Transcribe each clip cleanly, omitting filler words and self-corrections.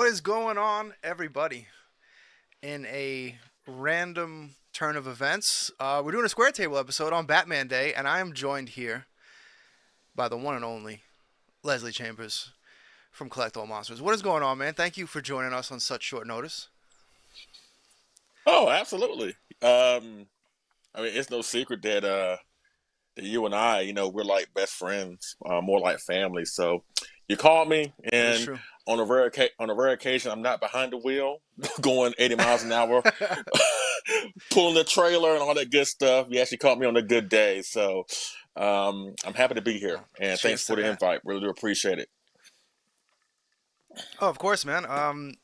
What is going on, everybody? In a random turn of events, we're doing a Square Table episode on Batman Day, and I am joined here by the one and only Leslie Chambers from Collectible Monsters. What is going on, man? Thank you for joining us on such short notice. Oh, absolutely. I mean, it's no secret that you and I, we're like best friends, more like family. So you called me, That is and true. on a rare occasion, I'm not behind the wheel, going 80 miles an hour, pulling the trailer and all that good stuff. You actually caught me on a good day, so I'm happy to be here, and thanks Cheers to for the that. invite. Really do appreciate it. Oh, of course, man.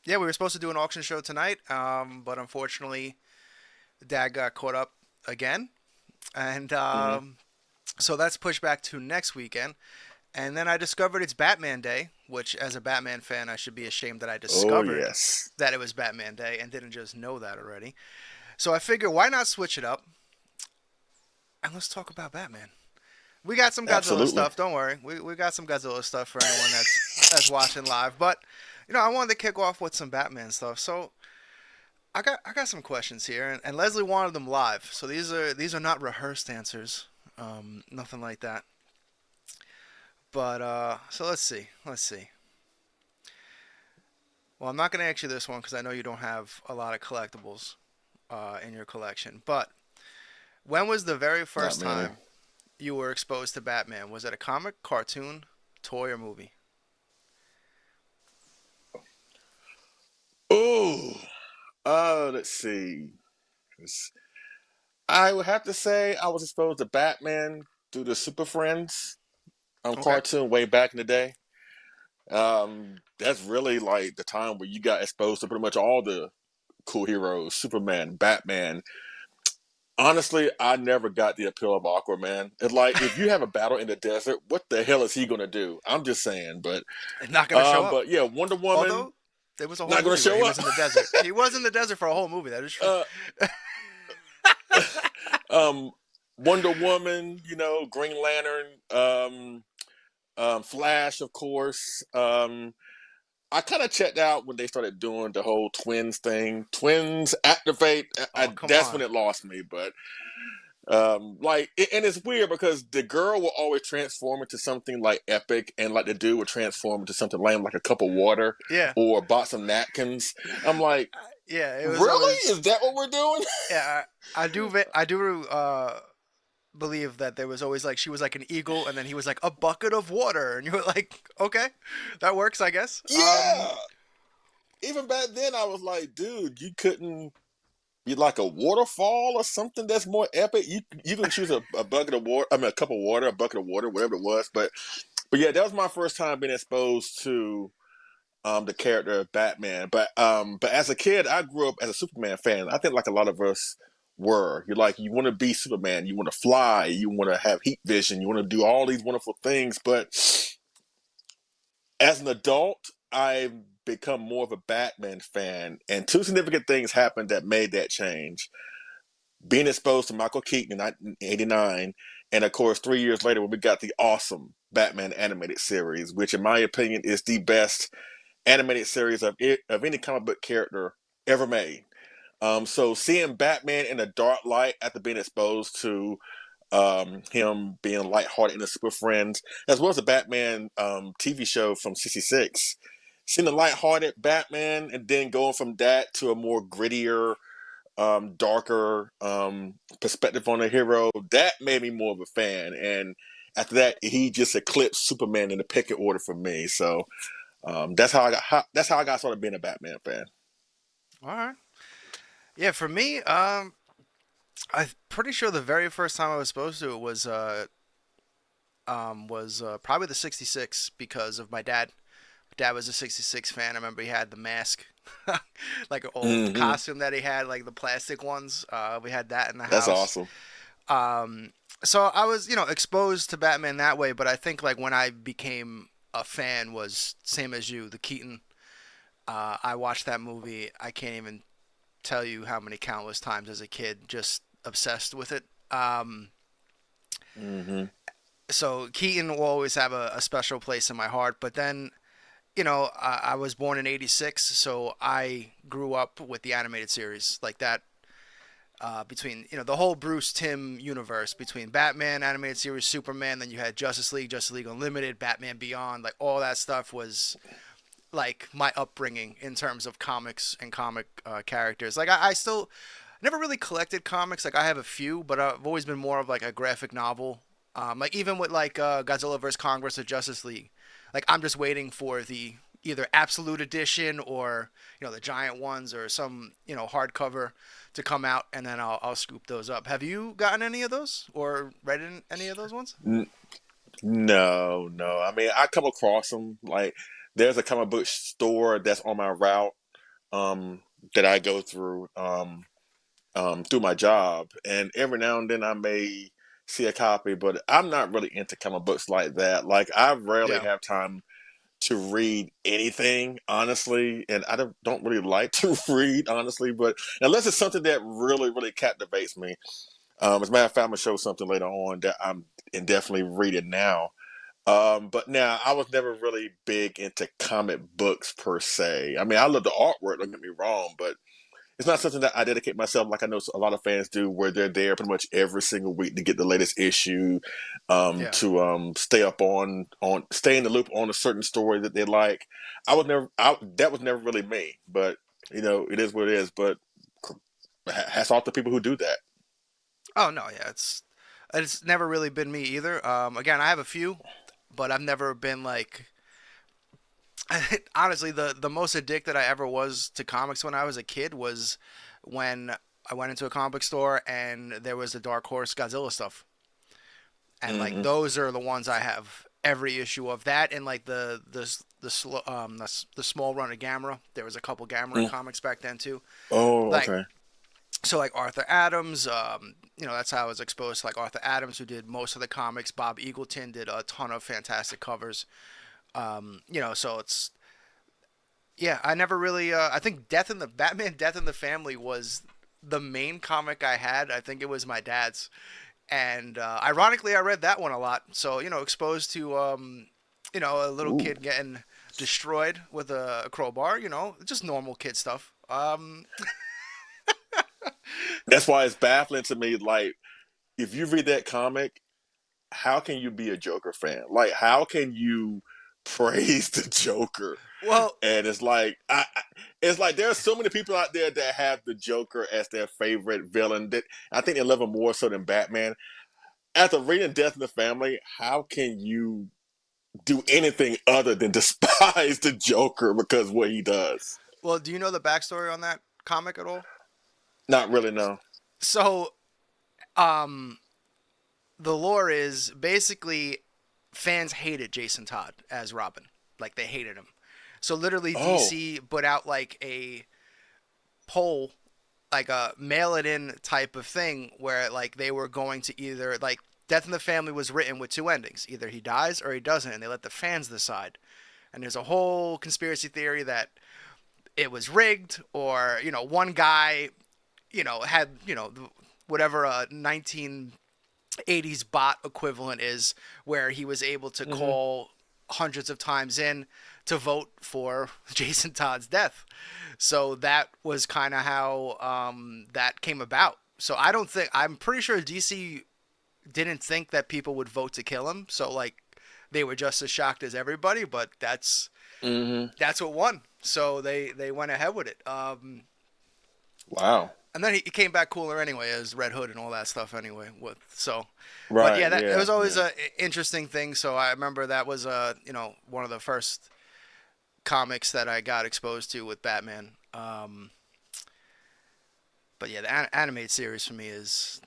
Yeah, we were supposed to do an auction show tonight, but unfortunately, Dad got caught up again, and Hmm. so that's pushed back to next weekend. And then I discovered it's Batman Day, which, as a Batman fan, I should be ashamed that I Oh discovered yes, that it was Batman Day and didn't just know that already. So I figure, why not switch it up and let's talk about Batman. We got some Godzilla absolutely. stuff. Don't worry, we got some Godzilla stuff for anyone that's watching live. But I wanted to kick off with some Batman stuff. So I got some questions here, and Leslie wanted them live. So these are not rehearsed answers, nothing like that. But so let's see. Well, I'm not going to ask you this one because I know you don't have a lot of collectibles in your collection. But when was the very Not first many. time you were exposed to Batman? Was it a comic, cartoon, toy, or movie? Oh, let's see. I would have to say I was exposed to Batman through the Super Friends Okay. cartoon way back in the day. That's really like the time where you got exposed to pretty much all the cool heroes: Superman, Batman. Honestly, I never got the appeal of Aquaman. It's like if you have a battle in the desert, what the hell is he gonna do? I'm just saying, Not going to show up. but yeah, Wonder Woman Although there was a whole not gonna movie where he show was up. in the desert. He was in the desert for a whole movie. That is true. uh, um, Wonder Woman, Green Lantern, Flash, of course. I kind of checked out when they started doing the whole twins thing. Twins activate. Oh, come That's when on. it lost me. But and it's weird because the girl will always transform into something like epic, and like the dude would transform into something lame, like a cup of water Yeah. or a box of napkins. I'm like, Yeah, it was really? always. Is that what we're doing? Yeah, I do believe that there was always like she was like an eagle, and then he was like a bucket of water, and you were like, okay, that works, I guess. Yeah. Even back then, I was like, dude, you couldn't be like a waterfall or something that's more epic. You can choose a bucket of water. I mean, a cup of water, a bucket of water, whatever it was. But yeah, that was my first time being exposed to the character of Batman. But as a kid, I grew up as a Superman fan. I think like a lot of us were. You're like you want to be Superman. You want to fly. You want to have heat vision. You want to do all these wonderful things. But as an adult, I've become more of a Batman fan, and two significant things happened that made that change. Being exposed to Michael Keaton in 1989, and of course, 3 years later, when we got the awesome Batman animated series, which, in my opinion, is the best animated series of any comic book character ever made. So seeing Batman in a dark light after being exposed to him being lighthearted in the Super Friends, as well as the Batman TV show from '66. Seeing the lighthearted Batman and then going from that to a more grittier, darker perspective on the hero, that made me more of a fan. And after that, he just eclipsed Superman in the pecking order for me. So that's how I got started being a Batman fan. All right. Yeah, for me, I'm pretty sure the very first time I was supposed to it was probably the '66 because of my dad. My dad was a '66 fan. I remember he had the mask, like an old Hmm. costume that he had, like the plastic ones. We had that in the That's house. awesome. Um, so I was, exposed to Batman that way. But I think like when I became a fan was same as you, the Keaton. I watched that movie. I can't even tell you how many countless times as a kid, just obsessed with it. Hmm. So Keaton will always have a special place in my heart. But then I was born in '86, so I grew up with the animated series like that. Between the whole Bruce Timm universe, between Batman animated series, Superman, then you had Justice League Unlimited, Batman Beyond, like all that stuff was like my upbringing in terms of comics and comic characters. Like I still never really collected comics. Like I have a few, but I've always been more of like a graphic novel. Like even with like Godzilla vs Kong vs Justice League, like I'm just waiting for the either absolute edition or the giant ones or some hardcover to come out, and then I'll scoop those up. Have you gotten any of those or read any of those ones? N- No, no. I mean, I come across them. Like, there's a comic book store that's on my route um, that I go through my job, and every now and then I may see a copy, but I'm not really into comic books like that. Like, I rarely Yeah. have time to read anything, honestly, and I don't really like to read, honestly, but unless it's something that really, really captivates me. As a matter of fact, I'm gonna show something later on that I'm and definitely reading now. But now I was never really big into comic books per se. I mean, I love the artwork. Don't get me wrong, but it's not something that I dedicate myself like I know a lot of fans do, where they're there pretty much every single week to get the latest issue, Yeah. to stay up on stay in the loop on a certain story that they like. That was never really me, but it is what it is. But hats off to people who do that. Oh no, yeah, it's never really been me either. Again, I have a few, but I've never been like honestly the most addicted I ever was to comics when I was a kid was when I went into a comic book store and there was the Dark Horse Godzilla stuff, and like Hmm. those are the ones I have every issue of that, and like the small run of Gamera. There was a couple Gamera Mm. comics back then too. Oh, Like okay. so like Arthur Adams, that's how I was exposed to like Arthur Adams, who did most of the comics. Bob Eagleton did a ton of fantastic covers. So it's yeah, I never really. I think Death in the Batman Death in the Family was the main comic I had. I think it was my dad's, and ironically, I read that one a lot. So exposed to a little Ooh. kid getting destroyed with a crowbar. Just normal kid stuff. That's why it's baffling to me. Like, if you read that comic, how can you be a Joker fan? Like, how can you praise the Joker? Well, And it's like there are so many people out there that have the Joker as their favorite villain. That I think they love him more so than Batman. After reading Death in the Family, how can you do anything other than despise the Joker because what he does? well, do you know the backstory on that comic at all? Not really, no. So, um, the lore is basically fans hated Jason Todd as Robin. Like they hated him. So literally Oh, DC put out like a poll, like a mail it in type of thing where like they were going to either like Death in the Family was written with two endings. Either he dies or he doesn't, and they let the fans decide. And there's a whole conspiracy theory that it was rigged or, one guy, had, whatever a 1980s bot equivalent is where he was able to hmm, call hundreds of times in to vote for Jason Todd's death. So that was kind of how that came about. So I'm pretty sure DC didn't think that people would vote to kill him. So like they were just as shocked as everybody, but hmm. that's what won. So they went ahead with it. Wow. And then he came back cooler anyway as Red Hood and all that stuff anyway. But yeah, Right. that it Yeah. was always Yeah. a interesting thing. So I remember that was one of the first comics that I got exposed to with Batman. But yeah, the animated series for me is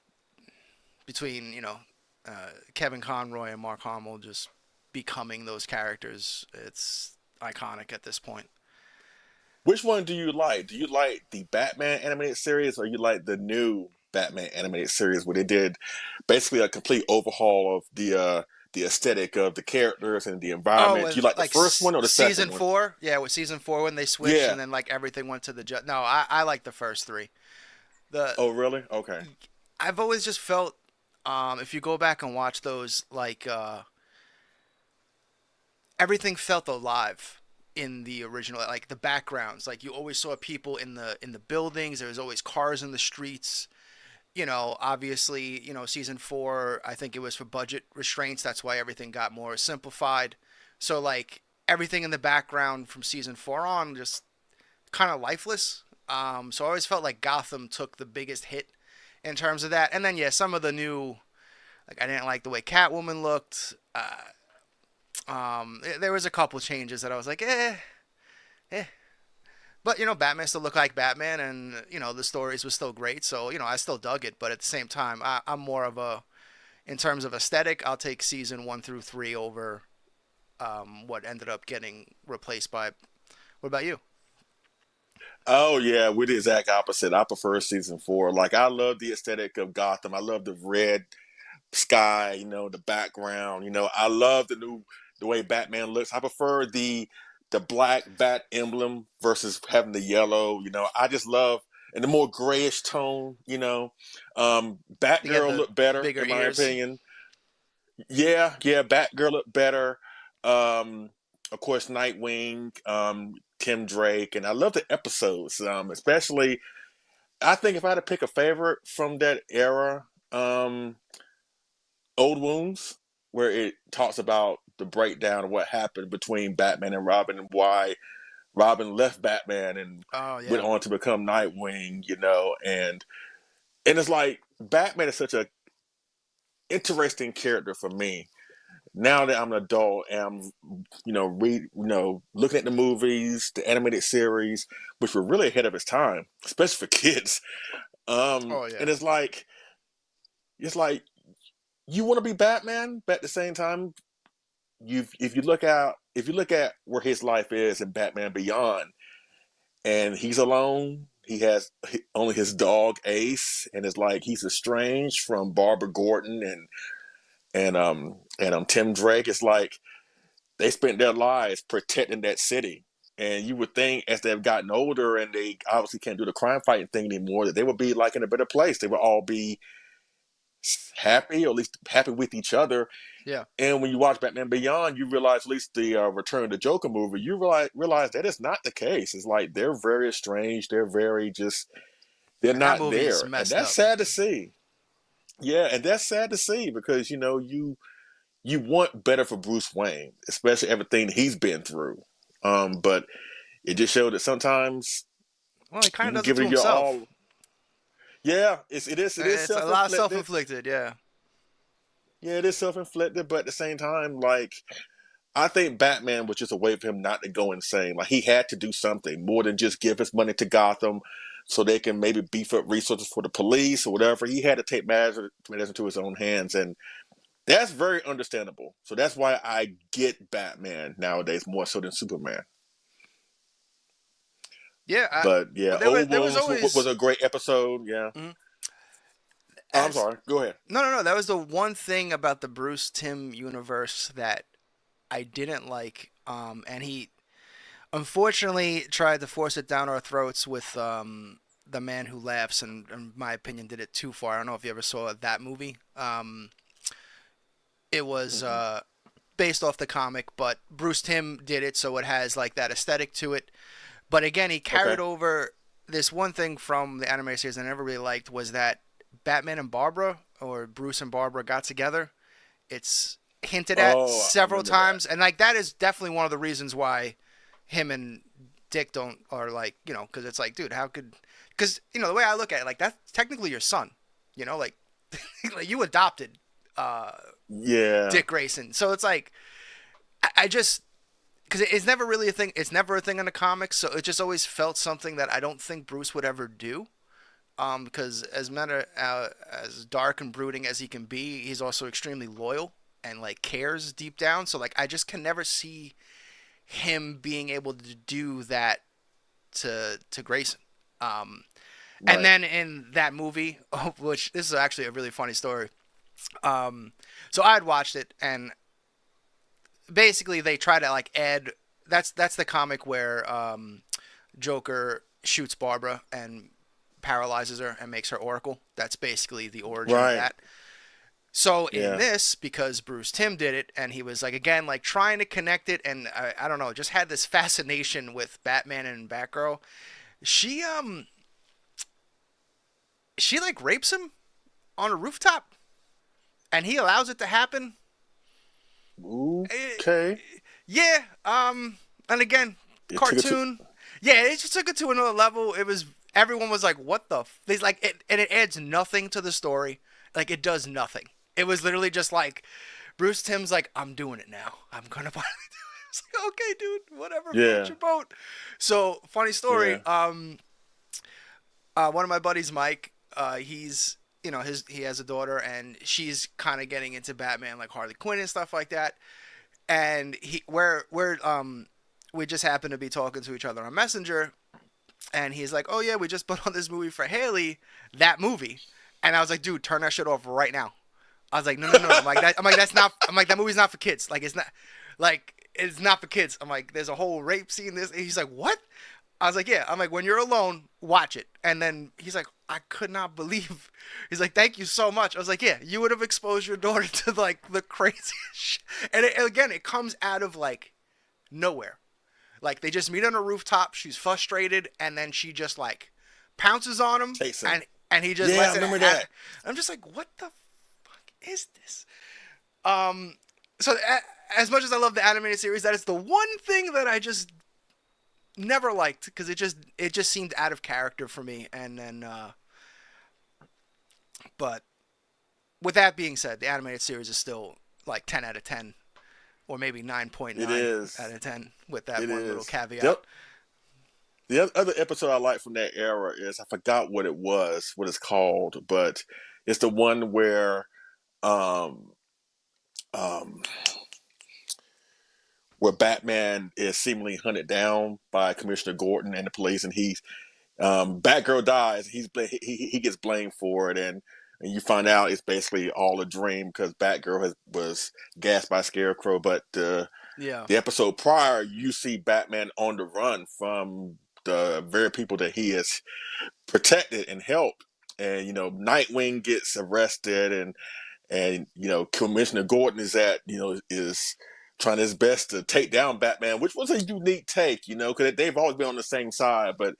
between Kevin Conroy and Mark Hamill just becoming those characters. It's iconic at this point. Which one do you like? Do you like the Batman animated series, or you like the new Batman animated series where they did basically a complete overhaul of the aesthetic of the characters and the Oh, environment? Do you with like the like first one or the second season one? 4, yeah, with season 4 when they switched Yeah. and then like everything went to the no, I like the first three. The Oh, really? Okay. I've always just felt if you go back and watch those, like everything felt alive. in the original, like the backgrounds. Like you always saw people in the buildings. There was always cars in the streets. Obviously, season 4, I think it was for budget restraints. That's why everything got more simplified. So like everything in the background from season 4 on just kind of lifeless. So I always felt like Gotham took the biggest hit in terms of that. And then yeah, some of the new, like I didn't like the way Catwoman looked. There was a couple changes that I was like, eh. But Batman still looked like Batman, and the stories were still great. So I still dug it. But at the same time, I'm more of a, in terms of aesthetic, I'll take season 1 through 3 over what ended up getting replaced by. What about you? Oh yeah, we're the exact opposite. I prefer season 4. Like I love the aesthetic of Gotham. I love the red sky, the background. I love the way Batman looks. I prefer the black bat emblem versus having the yellow. I just love and the more grayish tone. They get Batgirl the looked better bigger in my ears. opinion. Yeah, yeah, Batgirl looked better. Um, of course, Nightwing, Tim Drake, and I love the episodes, especially. I think if I had to pick a favorite from that era, Old Wounds, where it talks about the breakdown of what happened between Batman and Robin and why Robin left Batman and Oh went yeah. on to become Nightwing, and it's like Batman is such a interesting character for me. Now that I'm an adult and I'm, looking at the movies, the animated series, which were really ahead of its time, especially for kids. Oh yeah. And it's like you want to be Batman, but at the same time, if you look at where his life is in Batman Beyond, and he's alone. He has only his dog Ace, and it's like he's estranged from Barbara Gordon and Tim Drake. It's like they spent their lives protecting that city. And you would think as they've gotten older and they obviously can't do the crime fighting thing anymore, that they would be like in a better place. They would all be happy, or at least happy with each other. Yeah. And when you watch Batman Beyond, you realize, at least the Return of the Joker movie, you realize that is not the case. It's like they're very estranged. They're very just, they're And that not movie is there. And messed that's up. sad to see. Yeah, and that's sad to see because, you want better for Bruce Wayne, especially everything he's been through. But it just showed that sometimes Well, he kind you of can does it give to it your himself. all. Yeah, it is It's a self lot of inflicted. self-inflicted. Yeah. Yeah, it is self inflicted, but at the same time, like I think Batman was just a way for him not to go insane. Like he had to do something more than just give his money to Gotham so they can maybe beef up resources for the police or whatever. He had to take matters into his own hands, and that's very understandable. So that's why I get Batman nowadays more so than Superman. Yeah. But yeah, But Old there was Wounds was always. a great episode. Yeah. Mhm. Oh, I'm As sorry. Go ahead. No. That was the one thing about the Bruce Tim universe that I didn't like. And he unfortunately tried to force it down our throats with the Man Who Laughs, and in my opinion, did it too far. I don't know if you ever saw that movie. It was Hmm. based off the comic, but Bruce Timm did it, so it has like that aesthetic to it. But again, he Okay. carried over this one thing from the anime series I never really liked was that Batman and Barbara, or Bruce and Barbara, got together. It's hinted at Oh, I several remember that. times, and like that is definitely one of the reasons why him and Dick don't are like because it's like, dude, how could? Because the way I look at it, like that's technically your son, like like you adopted uh, Yeah. Dick Grayson, so it's like I just because it's never really a thing. It's never a thing in the comics, so it just always felt something that I don't think Bruce would ever do. Because as dark and brooding as he can be, he's also extremely loyal and like cares deep down. So like I just can never see him being able to do that to Grayson. Um, and Right. then in that movie, which this is actually a really funny story. Um, so I had watched it, and basically they try to like add. That's the comic where Joker shoots Barbara and paralyzes her and makes her Oracle. That's basically the origin of Right. that. So in Yeah. this, because Bruce Timm did it, and he was like again like trying to connect it, and I don't know, just had this fascination with Batman and Batgirl. She she like rapes him on a rooftop, and he allows it to happen. Eh, Okay. yeah. And again, It took it to. cartoon. Yeah, it just took it to another level. It was everyone was like, "What the?" He's like, and it adds nothing to the story. Like it does nothing. It was literally just like Bruce Timm's like, "I'm doing it now. I'm gonna finally do it." It's like, okay, dude, whatever, float Yeah. your boat. So funny story. Yeah. One of my buddies, Mike, he's he has a daughter, and she's kind of getting into Batman, like Harley Quinn and stuff like that. And we just happened to be talking to each other on Messenger, and he's like, "Oh yeah, we just put on this movie for Haley, that movie," and I was like, "Dude, turn that shit off right now." I was like, "No, no, no." That's not. I'm like, that movie's not for kids. Like, it's not. Like, it's not for kids. I'm like, there's a whole rape scene. This. And he's like, "What?" I was like, "Yeah." I'm like, "When you're alone, watch it." And then he's like, "I could not believe." He's like, "Thank you so much." I was like, "Yeah, you would have exposed your daughter to like the craziest shit." And again, it comes out of like nowhere. Like they just meet on a rooftop. She's frustrated, and then she just like pounces on him, Takes him. and he just Yeah, I lets it. remember that. I'm just like, what the fuck is this? So as much as I love the animated series, that is the one thing that I just never liked because it just seemed out of character for me. And then, but with that being said, the animated series is still like 10 out of 10, or maybe It 9.9 is. out of 10 with that It one little is. caveat. Yep. The other episode I like from that era is I forgot what it was, what it's called, but it's the one um um where Batman is seemingly hunted down by Commissioner Gordon and the police, and Batgirl dies. He gets blamed for it, and you find out it's basically all a dream because Batgirl was gassed by Scarecrow. But Yeah. the episode prior, you see Batman on the run from the very people that he has protected and helped. And Nightwing gets arrested, and Commissioner Gordon is trying his best to take down Batman, which was a unique take, because they've always been on the same side, but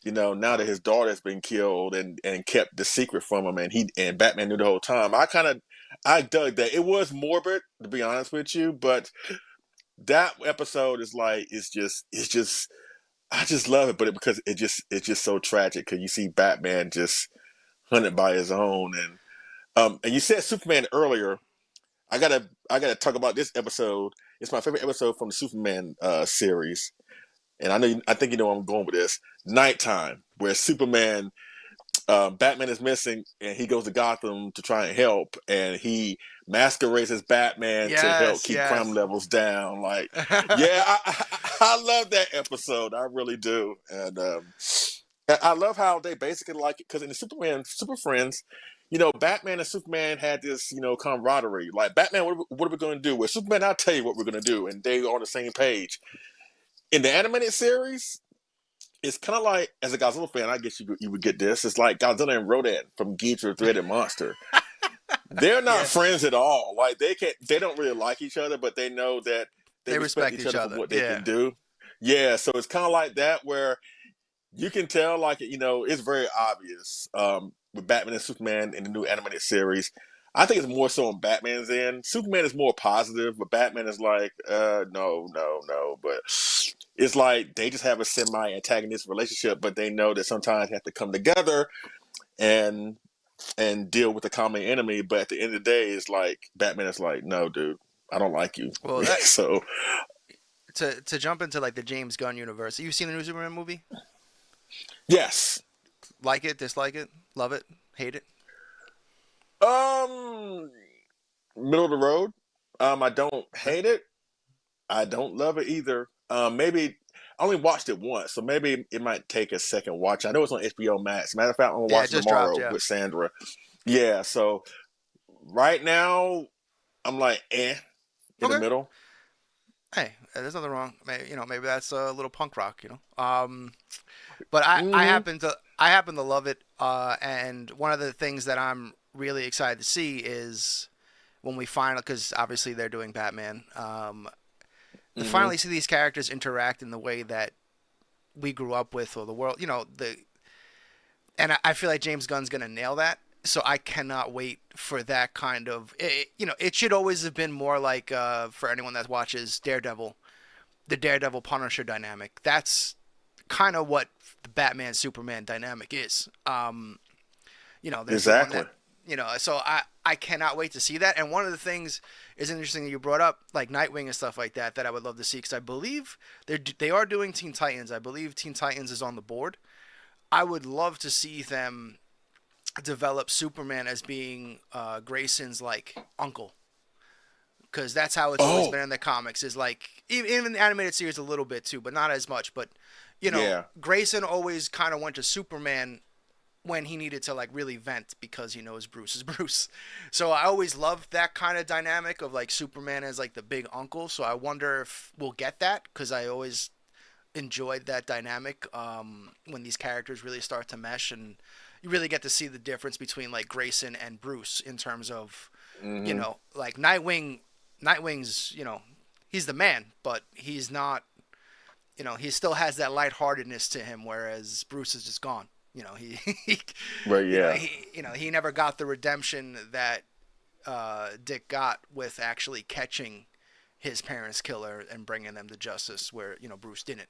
now that his daughter has been killed and kept the secret from him, and Batman knew the whole time. I dug that. It was morbid, to be honest with you, but that episode is like it's just I just love it, but because it's just so tragic because you see Batman just hunted by his own, and you said Superman earlier. I gotta talk about this episode. It's my favorite episode from the Superman series, and I think you know where I'm going with this. Nighttime, where Batman is missing, and he goes to Gotham to try and help, and he masquerades as Batman to help Yes, keep crime yes. levels down. Like, yeah, I love that episode. I really do, and I love how they basically like it because in the Superman Super Friends, Batman and Superman had this camaraderie. Like, Batman, what are we going to do? With Superman, I'll tell you what we're going to do, and they are on the same page. In the animated series, it's kind of like, as a Godzilla fan, I guess you would get this. It's like Godzilla and Rodan from Ghidorah Three-Headed Monster. They're not Yeah. friends at all. Like, they don't really like each other, but they know that they They respect respect each each other for other. what they Yeah. can do. Yeah, so it's kind of like that where you can tell, like, it's very obvious with Batman and Superman in the new animated series. I think it's more so on Batman's end. Superman is more positive, but Batman is like, no, no, no. But it's like they just have a semi-antagonist relationship, but they know that sometimes they have to come together and deal with the common enemy. But at the end of the day, it's like Batman is like, no, dude, I don't like you. Well, that So to jump into like the James Gunn universe. You've seen the new Superman movie? yes, Like it, dislike it, love it, hate it? um, middle of the road. I don't Okay. hate it. I don't love it either. Maybe I only watched it once, so maybe it might take a second watch. I know it's on HBO Max. Matter of fact, I'm gonna Yeah, watch it it just dropped. tomorrow Yeah. with Sandra. Yeah, so right now I'm like in the Okay. middle. Hey, there's nothing wrong. Maybe that's a little punk rock. But I Mm-hmm. happen to love it. And one of the things that I'm really excited to see is when we finally, because obviously they're doing Batman, to Hmm. finally see these characters interact in the way that we grew up with, or the world, and I feel like James Gunn's gonna nail that. So I cannot wait for that kind of, it should always have been more like, for anyone that watches Daredevil, the Daredevil Punisher dynamic. That's kind of what the Batman Superman dynamic is. There's the one Exactly. that, so I cannot wait to see that. And one of the things is interesting that you brought up, like Nightwing and stuff like that I would love to see, because I believe they are doing Teen Titans. I believe Teen Titans is on the board. I would love to see them develop Superman as being Grayson's like uncle, because that's how it's always Oh, been in the comics. Is like even in the animated series a little bit too, but not as much. But yeah. Grayson always kind of went to Superman when he needed to like really vent, because he knows Bruce is Bruce. So I always loved that kind of dynamic of like Superman as like the big uncle. So I wonder if we'll get that, because I always enjoyed that dynamic, when these characters really start to mesh, and you really get to see the difference between like Grayson and Bruce in terms of, Hmm. like Nightwing's, he's the man, but he's not, he still has that lightheartedness to him, whereas Bruce is just gone. He But yeah. he never got the redemption that Dick got with actually catching his parents' killer and bringing them to justice, where Bruce didn't.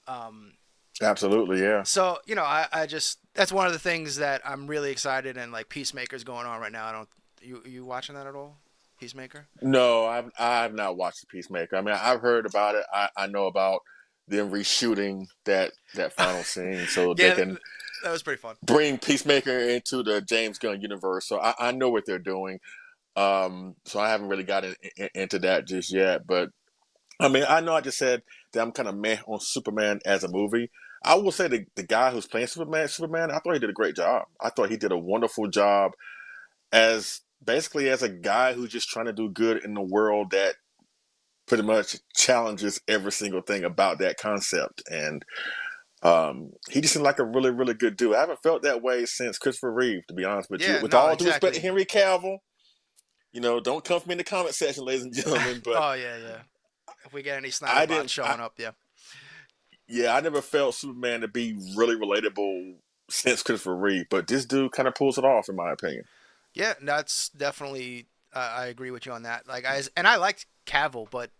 Um, Absolutely, yeah. so I just, that's one of the things that I'm really excited, and like Peacemaker's going on right now. I don't you watching that at all? Peacemaker? No, I've not watched the Peacemaker. I mean, I've heard about it. I know about them reshooting that final scene so they Yeah, can that was pretty fun. bring Peacemaker into the James Gunn universe. So I know what they're doing. So I haven't really gotten into that just yet. But I mean, I know I just said that I'm kind of meh on Superman as a movie. I will say the guy who's playing Superman, I thought he did a great job. I thought he did a wonderful job as basically as a guy who's just trying to do good in the world that pretty much challenges every single thing about that concept. And he just seemed like a really, really good dude. I haven't felt that way since Christopher Reeve, to be honest with you. Yeah, With no, all due respect to exactly. Henry Cavill, don't come for me in the comment section, ladies and gentlemen. But Oh yeah, yeah. If we get any Snyder I bots didn't. I, showing up, yeah. yeah, I never felt Superman to be really relatable since Christopher Reeve. But this dude kind of pulls it off, in my opinion. Yeah, that's definitely. I agree with you on that. Like I liked Cavill, but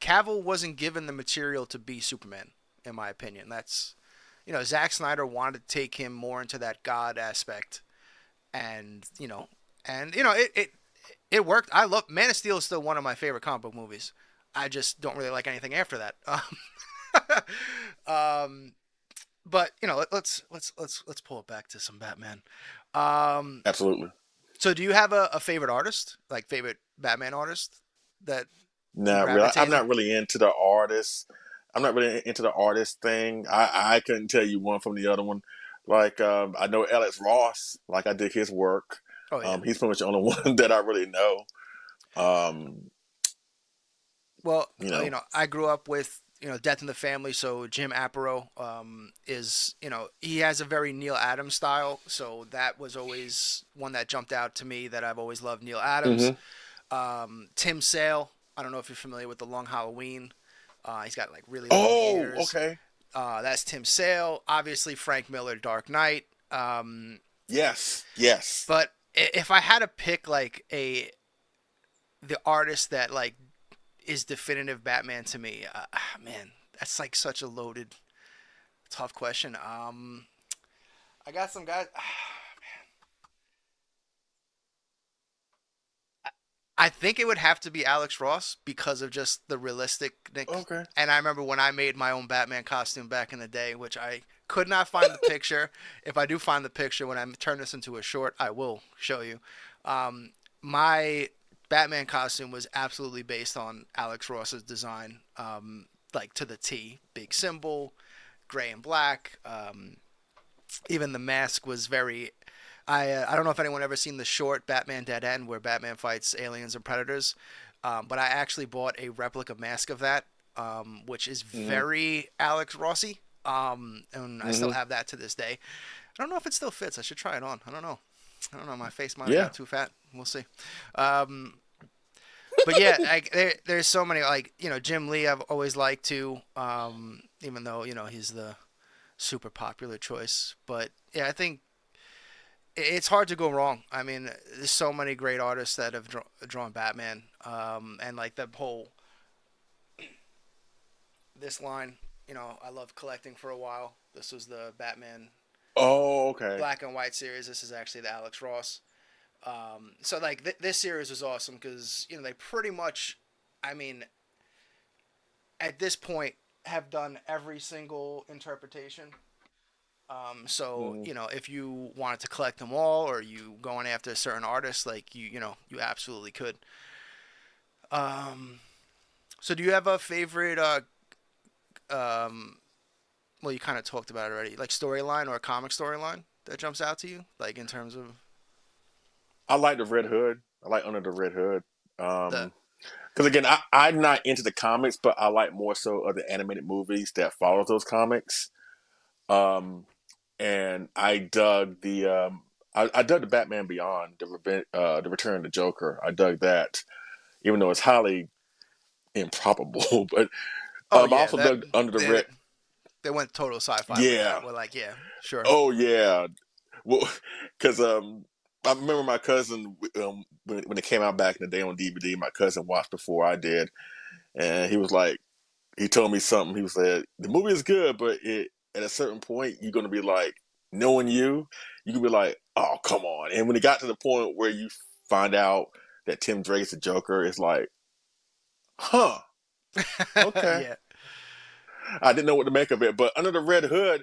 Cavill wasn't given the material to be Superman, in my opinion. That's, Zack Snyder wanted to take him more into that God aspect, and it worked. I love Man of Steel is still one of my favorite comic book movies. I just don't really like anything after that. Um, but let's pull it back to some Batman. Um, Absolutely. so do you have a favorite artist, like favorite Batman artist that you Not really. I'm gravitate? not really into the artist. I'm not really into the artist thing. I couldn't tell you one from the other one. Like I know Alex Ross. Like I did his work. Oh yeah. He's pretty much the only one that I really know. Um, Well, you know. I grew up with Death in the Family, so Jim Aparo is he has a very Neil Adams style, so that was always one that jumped out to me, that I've always loved Neil Adams. Hmm. Tim Sale, I don't know if you're familiar with the Long Halloween. He's got like really long Oh, ears. okay. That's Tim Sale. Obviously, Frank Miller, Dark Knight. Yes. Yes. But if I had to pick like the artist that like is definitive Batman to me, man, that's like such a loaded, tough question. I got some guys. I think it would have to be Alex Ross, because of just the realistic Nick. Okay. And I remember when I made my own Batman costume back in the day, which I could not find the picture. If I do find the picture when I turn this into a short, I will show you. My Batman costume was absolutely based on Alex Ross's design, like to the T. Big symbol, gray and black. Even the mask was very. I don't know if anyone ever seen the short Batman Dead End, where Batman fights aliens and predators, but I actually bought a replica mask of that, which is Hmm. very Alex Rossi, and I still Hmm. have that to this day. I don't know if it still fits. I should try it on. I don't know. I don't know. My face might have Yeah. got too fat. We'll see. Um, but yeah, like there's so many like Jim Lee I've always liked too. Even though he's the super popular choice, but yeah, I think it's hard to go wrong. I mean, there's so many great artists that have drawn Batman, and like the whole this line. I loved collecting for a while. This was the Batman Oh, okay. black and white series. This is actually the Alex Ross. So like this series was awesome because they pretty much, I mean, at this point have done every single interpretation. So Mm. if you wanted to collect them all, or you going after a certain artist, like you absolutely could. Um, so do you have a favorite? Um, well, you kind of talked about it already, like storyline or a comic storyline that jumps out to you, like in terms of I like the Red Hood. I like Under the Red Hood. the. Because again, I'm not into the comics, but I like more so of the animated movies that follow those comics. Um, and I dug I dug the Batman Beyond, the Return of the Joker. I dug that, even though it's highly improbable. But Oh I yeah, also that dug Under the they Red. they went total sci-fi with Yeah. that. We're like, yeah, sure. Oh yeah. Well, because I remember my cousin when it came out back in the day on DVD. My cousin watched before I did, and he was like, he told me something. He said the movie is good, but at a certain point you're gonna be like, knowing you can be like, oh come on. And when it got to the point where you find out that Tim Drake's the Joker, it's like, huh, okay. Yeah. I didn't know what to make of it, but Under the Red Hood,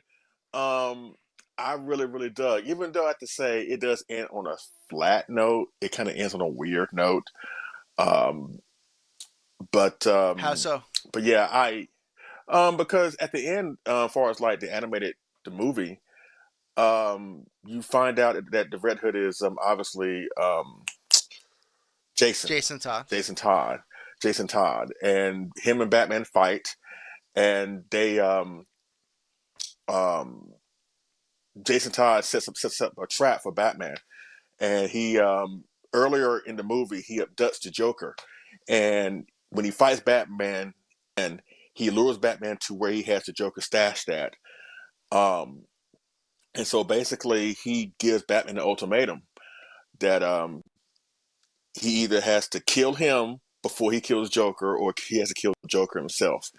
um, I really really dug. Even though I have to say it does end on a flat note, it kind of ends on a weird note. Um, but How so? yeah, because at the end, as far as like the movie, you find out that the Red Hood is obviously Jason, Jason Todd. Jason Todd, Jason Todd, and him and Batman fight, and they um, Jason Todd sets up a trap for Batman, and he earlier in the movie he abducts the Joker, and when he fights Batman, and he lures Batman to where he has the Joker stashed at. Um, And so basically, he gives Batman an ultimatum that he either has to kill him before he kills Joker, or he has to kill Joker himself.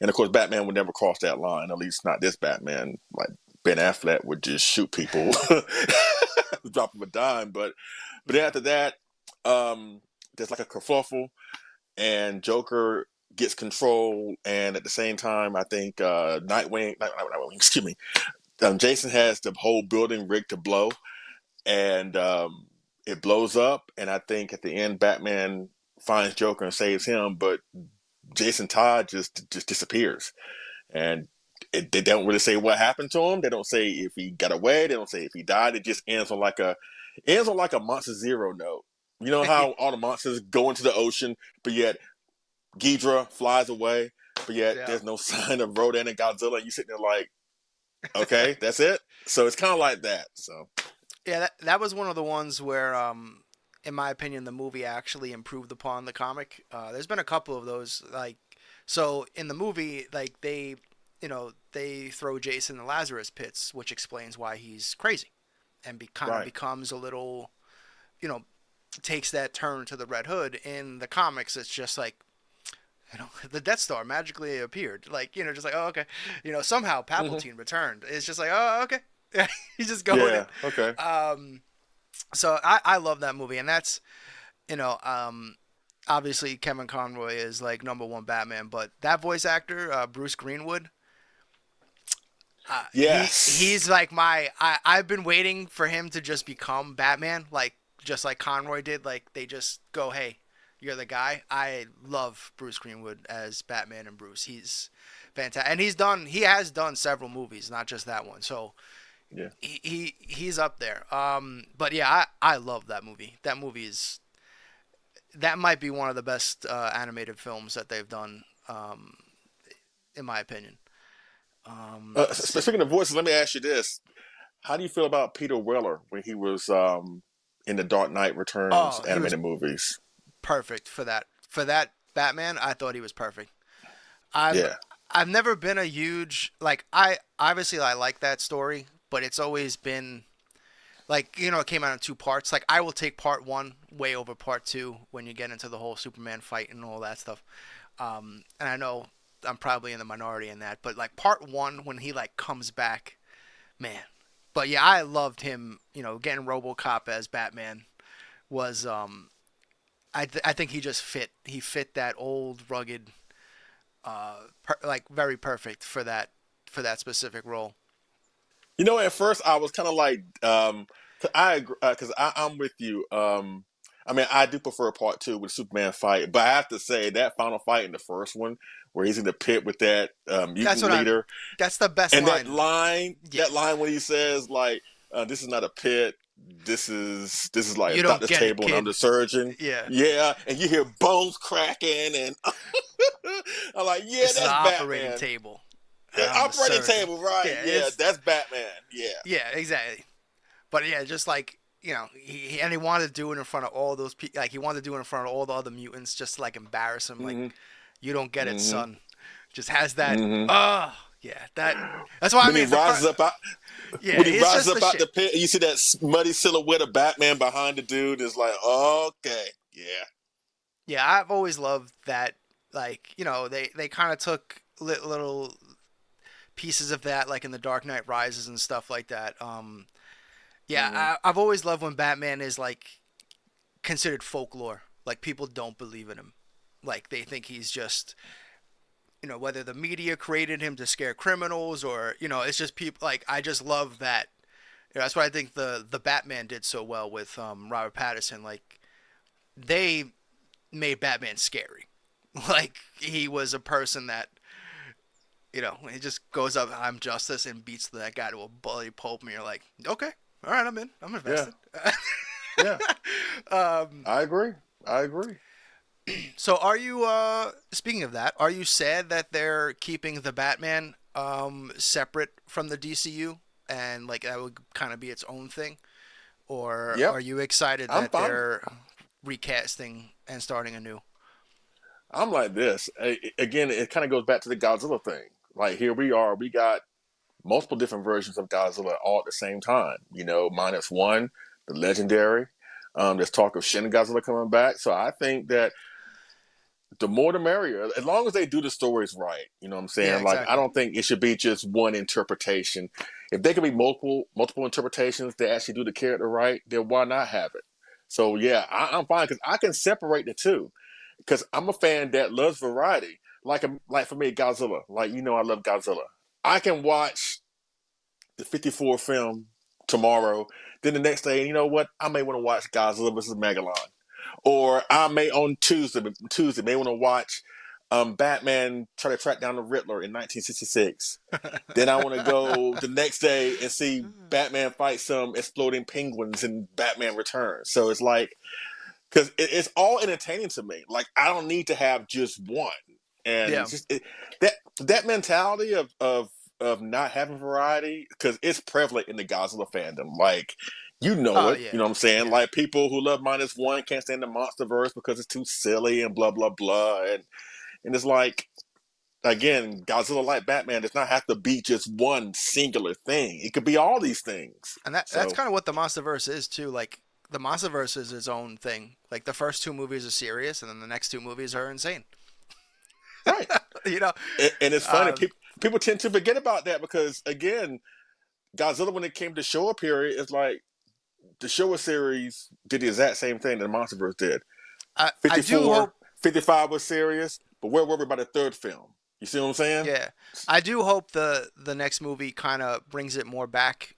And of course, Batman would never cross that line. At least not this Batman. Like Ben Affleck would just shoot people, drop him a dime. But after that, there's like a kerfuffle, and Joker gets control. And at the same time, I think Nightwing, excuse me, Jason has the whole building rigged to blow, and it blows up. And I think at the end, Batman finds Joker and saves him, but Jason Todd just disappears, and they don't really say what happened to him. They don't say if he got away. They don't say if he died. It just ends on like a Monster Zero note. You know how all the monsters go into the ocean, but yet Ghidra flies away, but yet Yeah. there's no sign of Rodan and Godzilla. And you sitting there like, okay, that's it. So it's kind of like that. So Yeah, that was one of the ones where, in my opinion, the movie actually improved upon the comic. There's been a couple of those, like, so in the movie, like they throw Jason in the Lazarus pits, which explains why he's crazy, and kind of right. becomes a little, you know, takes that turn to the Red Hood. In the comics, it's just like, the Death Star magically appeared, like just like, oh okay, somehow Hmm. Palpatine returned. It's just like, oh okay, he's just going Yeah. Okay. in. So I love that movie, and that's you know um, obviously Kevin Conroy is like number one Batman, but that voice actor Bruce Greenwood, Yes. he's like I've been waiting for him to just become Batman, like just like Conroy did. Like they just go, hey, you're the guy. I love Bruce Greenwood as Batman and Bruce. He's fantastic, and he has done several movies, not just that one. So Yeah. he's up there. But yeah, I love that movie. That might be one of the best animated films that they've done, in my opinion. Speaking of voices, let me ask you this: how do you feel about Peter Weller when he was in the Dark Knight Returns Oh, he was animated movies. perfect for that. For that Batman, I thought he was perfect. I've Yeah. I've never been a huge like I obviously I like that story, but it's always been like it came out in two parts. Like I will take part one way over part two when you get into the whole Superman fight and all that stuff. And I know I'm probably in the minority in that, but like part one when he like comes back, man. But yeah, I loved him. Getting RoboCop as Batman was I think he just fit. He fit that old rugged, like very perfect for that specific role. At first I was kind of like, I agree, because I'm with you. I mean, I do prefer part two with Superman fight, but I have to say that final fight in the first one, where he's in the pit with that That's mutant what I'm. leader, That's the best and line. Yeah, that line when he says like, "This is not a pit. This is like a you don't doctor's get it, table, and I'm kid. the surgeon." Yeah, Yeah, and you hear bones cracking, and I'm like, "Yeah, this is an that's operating Batman." table, and Yeah, I'm the operating surgeon. table, right? Yeah, Yeah, it's that's Batman. Yeah. yeah, exactly. But yeah, just like he wanted to do it in front of all those people. Like he wanted to do it in front of all the other mutants, just to, like embarrass him. Like hmm you don't get it, hmm son. Just has that. hmm Oh yeah, that's why I When he mean rises up out, yeah, when he it's rises just up the out shit. the pit, and you see that muddy silhouette of Batman behind the dude. Is like, okay, yeah. Yeah, I've always loved that. Like they kind of took little pieces of that, like in the Dark Knight Rises and stuff like that. Yeah, hmm I've always loved when Batman is like considered folklore. Like people don't believe in him. Like they think he's just whether the media created him to scare criminals or it's just people. Like I just love that. That's what I think the Batman did so well with Robert Pattinson. Like they made Batman scary. Like he was a person that he just goes up, I'm justice, and beats that guy to a bloody pulp, and you're like, okay, all right, I'm in, I'm Yeah, invested. yeah. um, I agree. I agree. so are you? Speaking of that, are you sad that they're keeping the Batman separate from the DCU, and like that would kind of be its own thing, or Yep, are you excited I'm that fine. they're recasting and starting anew? I'm like this. Again, it kind of goes back to the Godzilla thing. Like here we are. We got multiple different versions of Godzilla all at the same time. Minus one, the legendary. There's talk of Shin Godzilla coming back. So I think that the more the merrier, as long as they do the stories right. You know what I'm Yeah, saying? Like I exactly. don't think it should be just one interpretation. If there can be multiple interpretations that actually do the character right, then why not have it? So yeah, I'm fine because I can separate the two. Because I'm a fan that loves variety. Like for me, Godzilla. Like I love Godzilla. I can watch the '54 film tomorrow. Then the next day, you know what? I may want to watch Godzilla versus Megalon, or I may on Tuesday may want to watch Batman try to track down the Riddler in 1966. Then I want to go the next day and see Batman fight some exploding penguins in Batman Returns. So it's like because it's all entertaining to me. Like I don't need to have just one, and Yeah. it's just that mentality of not having variety because it's prevalent in the Godzilla fandom. Like you know Oh it, yeah. what I'm saying. Yeah. Like people who love minus one can't stand the MonsterVerse because it's too silly and blah blah blah, and it's like. Again, Godzilla like Batman does not have to be just one singular thing. It could be all these things. And that's So, kind of what the MonsterVerse is too. Like the MonsterVerse is its own thing. Like the first two movies are serious, and then the next two movies are insane. right. you know, And it's funny. um, People tend to forget about that because, again, Godzilla, when it came to Showa period, it's like the Showa series did the exact same thing that the MonsterVerse did. I do 54, hope. 55 was serious, but where were we by the third film? You see what I'm saying? Yeah, I do hope the next movie kind of brings it more back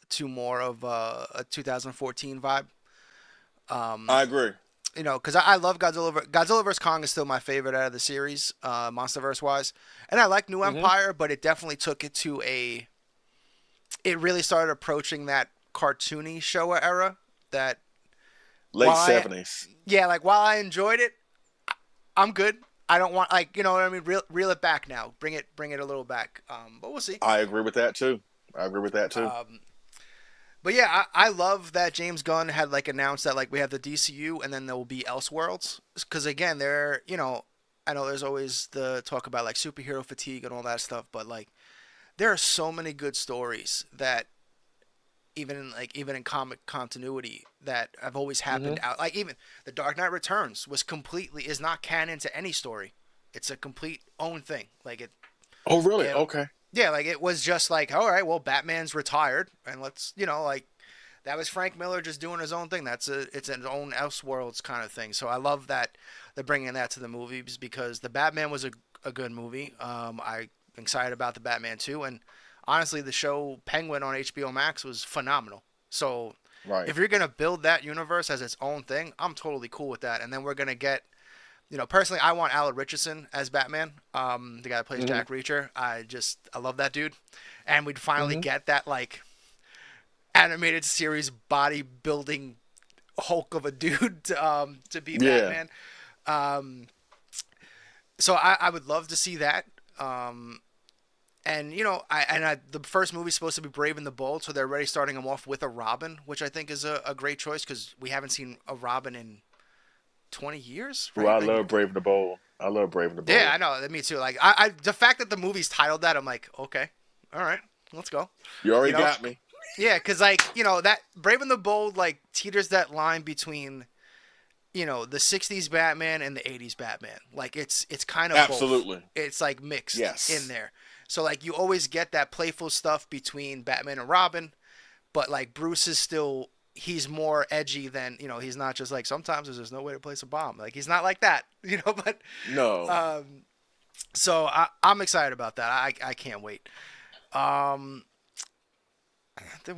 to more of a 2014 vibe. I Um, agree. because I love Godzilla. Godzilla vs Kong is still my favorite out of the series, MonsterVerse wise, and I like New hmm Empire, but it definitely took it to a. It really started approaching that cartoony Showa era. That Late while I, 70s. yeah, like while I enjoyed it, I'm good. I don't want like what I mean. Reel it back now. Bring it a little back. But we'll see. I agree with that too. I agree with that too. Um, But yeah, I love that James Gunn had like announced that like we have the DCU and then there will be Elseworlds because again they're I know there's always the talk about like superhero fatigue and all that stuff, but like there are so many good stories that even in comic continuity that have always happened Hmm. out. Like even the Dark Knight Returns is not canon to any story. It's a complete own thing. Like Oh, really? it Okay. yeah, like it was just like, all right, well, Batman's retired, and let's, like that was Frank Miller just doing his own thing. It's an own Elseworlds kind of thing. So I love that they're bringing that to the movies because the Batman was a good movie. I'm excited about the Batman too, and honestly, the show Penguin on HBO Max was phenomenal. So Right. if you're gonna build that universe as its own thing, I'm totally cool with that. And then we're gonna get personally, I want Alan Richardson as Batman, the guy that plays Hmm. Jack Reacher. I love that dude, and we'd finally Hmm. get that like animated series bodybuilding Hulk of a dude to be Yeah. Batman. Um, so I would love to see that. And the first movie's supposed to be Brave and the Bold, so they're already starting him off with a Robin, which I think is a great choice because we haven't seen a Robin in 20 years, Ooh, right? I Like love Brave and the Bold. I love Brave and the yeah, Bold. I know. Me too. Like I the fact that the movie's titled that, I'm like, okay, all right, let's go. You You already know, got me. yeah, because like that Brave and the Bold like teeters that line between the '60s Batman and the '80s Batman. Like it's kind of both. Absolutely. It's like mixed in Yes. there. So like you always get that playful stuff between Batman and Robin, but like Bruce is still he's more edgy than he's not just like sometimes there's just no way to place a bomb. Like he's not like that, but No. um so I'm excited about that. I can't wait. Um, then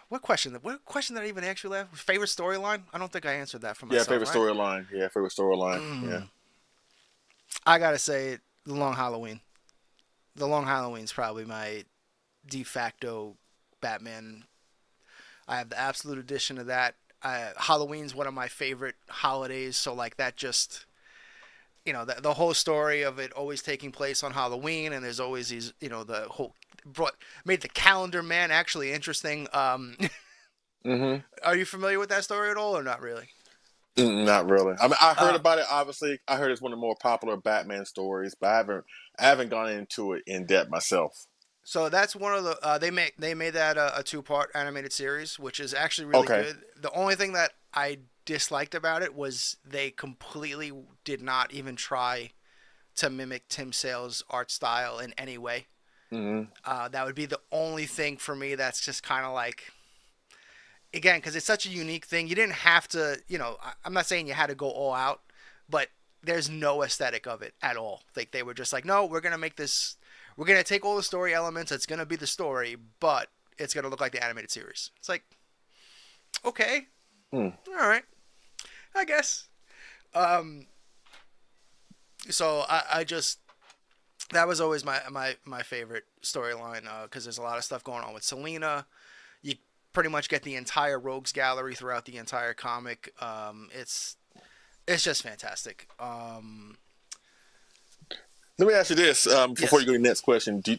what question did I even ask you last? Favorite storyline? I don't think I answered that for Yeah, myself, favorite right? storyline. Yeah, favorite storyline. Yeah. Mm, I gotta say, the Long Halloween. The Long Halloween's probably my de facto Batman. I have the absolute edition of that. Halloween's one of my favorite holidays, so like that just the whole story of it always taking place on Halloween, and there's always these the whole brought made the calendar man actually interesting. Hmm. Are you familiar with that story at all, or not really? Not really. I mean, I heard Uh, about it. Obviously, I heard it's one of the more popular Batman stories, but I haven't gone into it in depth myself. so that's one of the they made that a two-part animated series, which is actually really Okay. good. The only thing that I disliked about it was they completely did not even try to mimic Tim Sale's art style in any way. Hmm. That would be the only thing for me that's just kind of like again because it's such a unique thing. You didn't have to, I'm not saying you had to go all out, but there's no aesthetic of it at all. Like they were just like, no, we're gonna make this. We're gonna take all the story elements. It's gonna be the story, but it's gonna look like the animated series. It's like, okay, Hmm. all right, I guess. Um, so I just that was always my favorite storyline because there's a lot of stuff going on with Selena. You pretty much get the entire Rogues gallery throughout the entire comic. It's just fantastic. Let me ask you this before Yes. you go to the next question. Do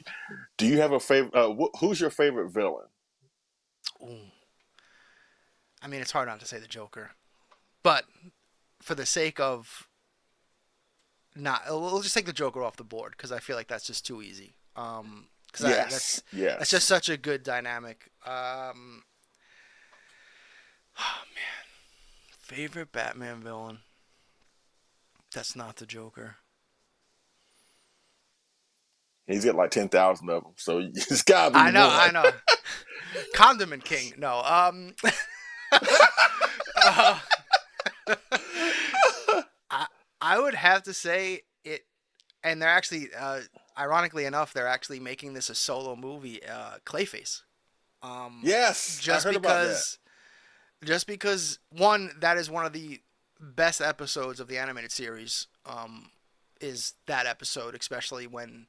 you have a favorite? Who's your favorite villain? Ooh. I mean, it's hard not to say the Joker, but for the sake of not, we'll just take the Joker off the board because I feel like that's just too easy. Because Yes. that's just Yes. such a good dynamic. Oh man, favorite Batman villain? That's not the Joker. He's got like 10,000 of them, so it's gotta be I know, one. I know. Condiment King. No. Uh, I I would have to say it, and they're actually, ironically enough, they're actually making this a solo movie, Clayface. Um, Yes, I just heard about that. because, just because one that is one of the best episodes of the animated series. Is that episode, especially when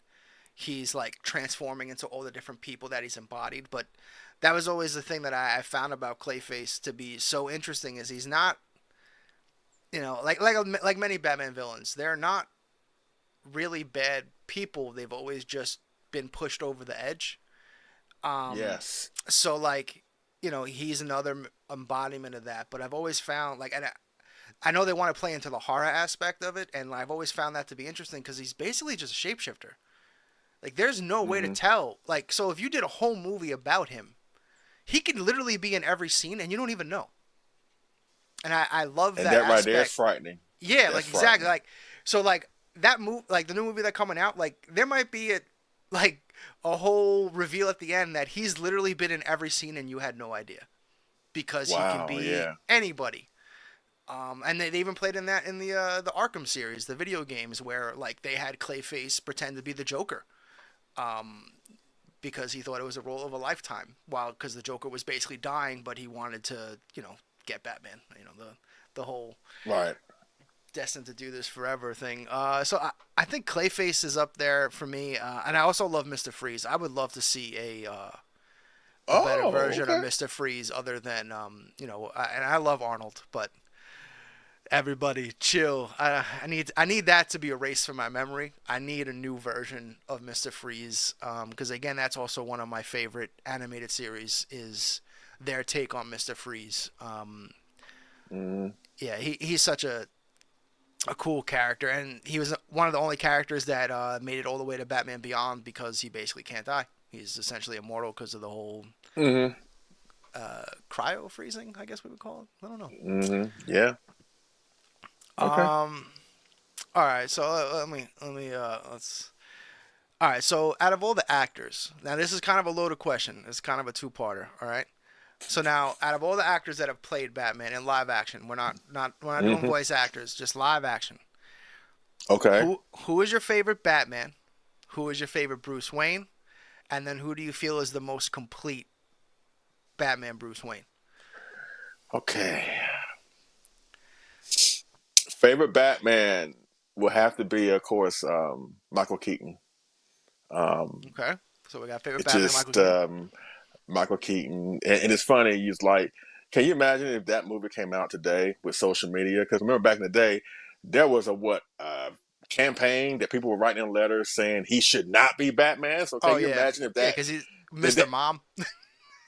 he's like transforming into all the different people that he's embodied. But that was always the thing that I found about Clayface to be so interesting is he's not, like many Batman villains, they're not really bad people. They've always just been pushed over the edge. Um, Yes. so like. he's another embodiment of that. But I've always found like, and I know they want to play into the horror aspect of it, and I've always found that to be interesting because he's basically just a shapeshifter. Like, there's no way to Hmm. tell. Like, so if you did a whole movie about him, he could literally be in every scene, and you don't even know. And I love And that that right there is aspect. frightening. Yeah, That's like exactly. frightening. Like, so like that move, like the new movie that coming out, like there might be like a whole reveal at the end that he's literally been in every scene and you had no idea because he can Wow. be Yeah. anybody. And they even played in that in the Arkham series, the video games, where like they had Clayface pretend to be the Joker, because he thought it was a role of a lifetime. While because the Joker was basically dying, but he wanted to get Batman. The whole Right. destined to do this forever thing. So I think Clayface is up there for me, and I also love Mister Freeze. I would love to see a better Oh, version of okay. Mister Freeze other than and I love Arnold, but everybody chill. I need that to be erased from my memory. I need a new version of Mister Freeze, because again, that's also one of my favorite animated series. Is their take on Mister Freeze. Mm, Yeah, he's such a cool character, and he was one of the only characters that made it all the way to Batman Beyond because he basically can't die. He's essentially immortal because of the whole hmm. cryo freezing, I guess we would call it. I don't know. Hmm. Yeah. Okay. Um. All right. So let's. All right. So out of all the actors, now this is kind of a loaded question. It's kind of a two-parter. All right. So now, out of all the actors that have played Batman in live action, we're not doing Hmm. voice actors, just live action. Okay. Who is your favorite Batman? Who is your favorite Bruce Wayne? And then who do you feel is the most complete Batman Bruce Wayne? Okay. Favorite Batman will have to be, of course, Michael Keaton. Um, Okay. So we got favorite it's Batman Michael just Keaton. Michael Keaton, and it's funny. He's like, can you imagine if that movie came out today with social media? Because remember back in the day, there was a campaign that people were writing in letters saying he should not be Batman. So Oh can you yeah. imagine if Yeah, that, cuz he's if Mr. that Mom.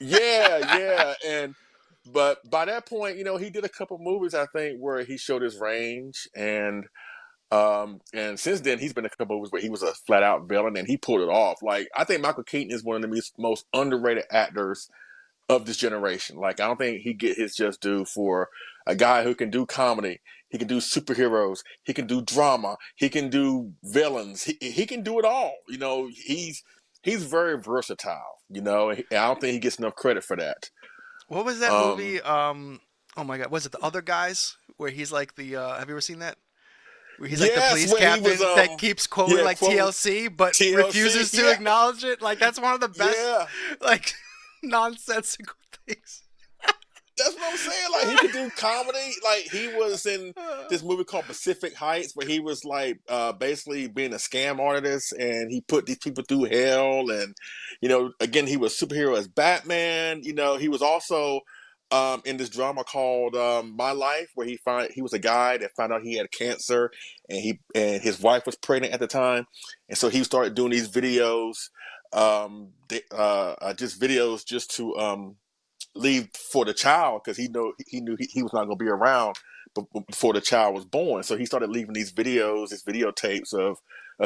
yeah, yeah, and but by that point, he did a couple movies I think where he showed his range, and since then he's been in a couple movies where he was a flat out villain and he pulled it off. Like I think Michael Keaton is one of the most underrated actors of this generation. Like I don't think he get his just due for a guy who can do comedy, he can do superheroes, he can do drama, he can do villains, he can do it all. He's very versatile. And I don't think he gets enough credit for that. What was that Um, movie? Oh my god, was it The Other Guys where he's like the have you ever seen that? Where he's like the yes, police where he was captain that keeps quoting yeah, like quoting TLC but TLC, refuses to yeah, acknowledge it. Like that's one of the best yeah. like nonsensical things. That's what I'm saying. Like he could do comedy. Like he was in this movie called Pacific Heights, where he was like basically being a scam artist, and he put these people through hell. And again, he was superhero as Batman. He was also in this drama called My Life, where he was a guy that found out he had cancer, and his wife was pregnant at the time, and so he started doing these videos, just videos just to leave for the child because he knew he was not going to be around before the child was born. So he started leaving these videotapes of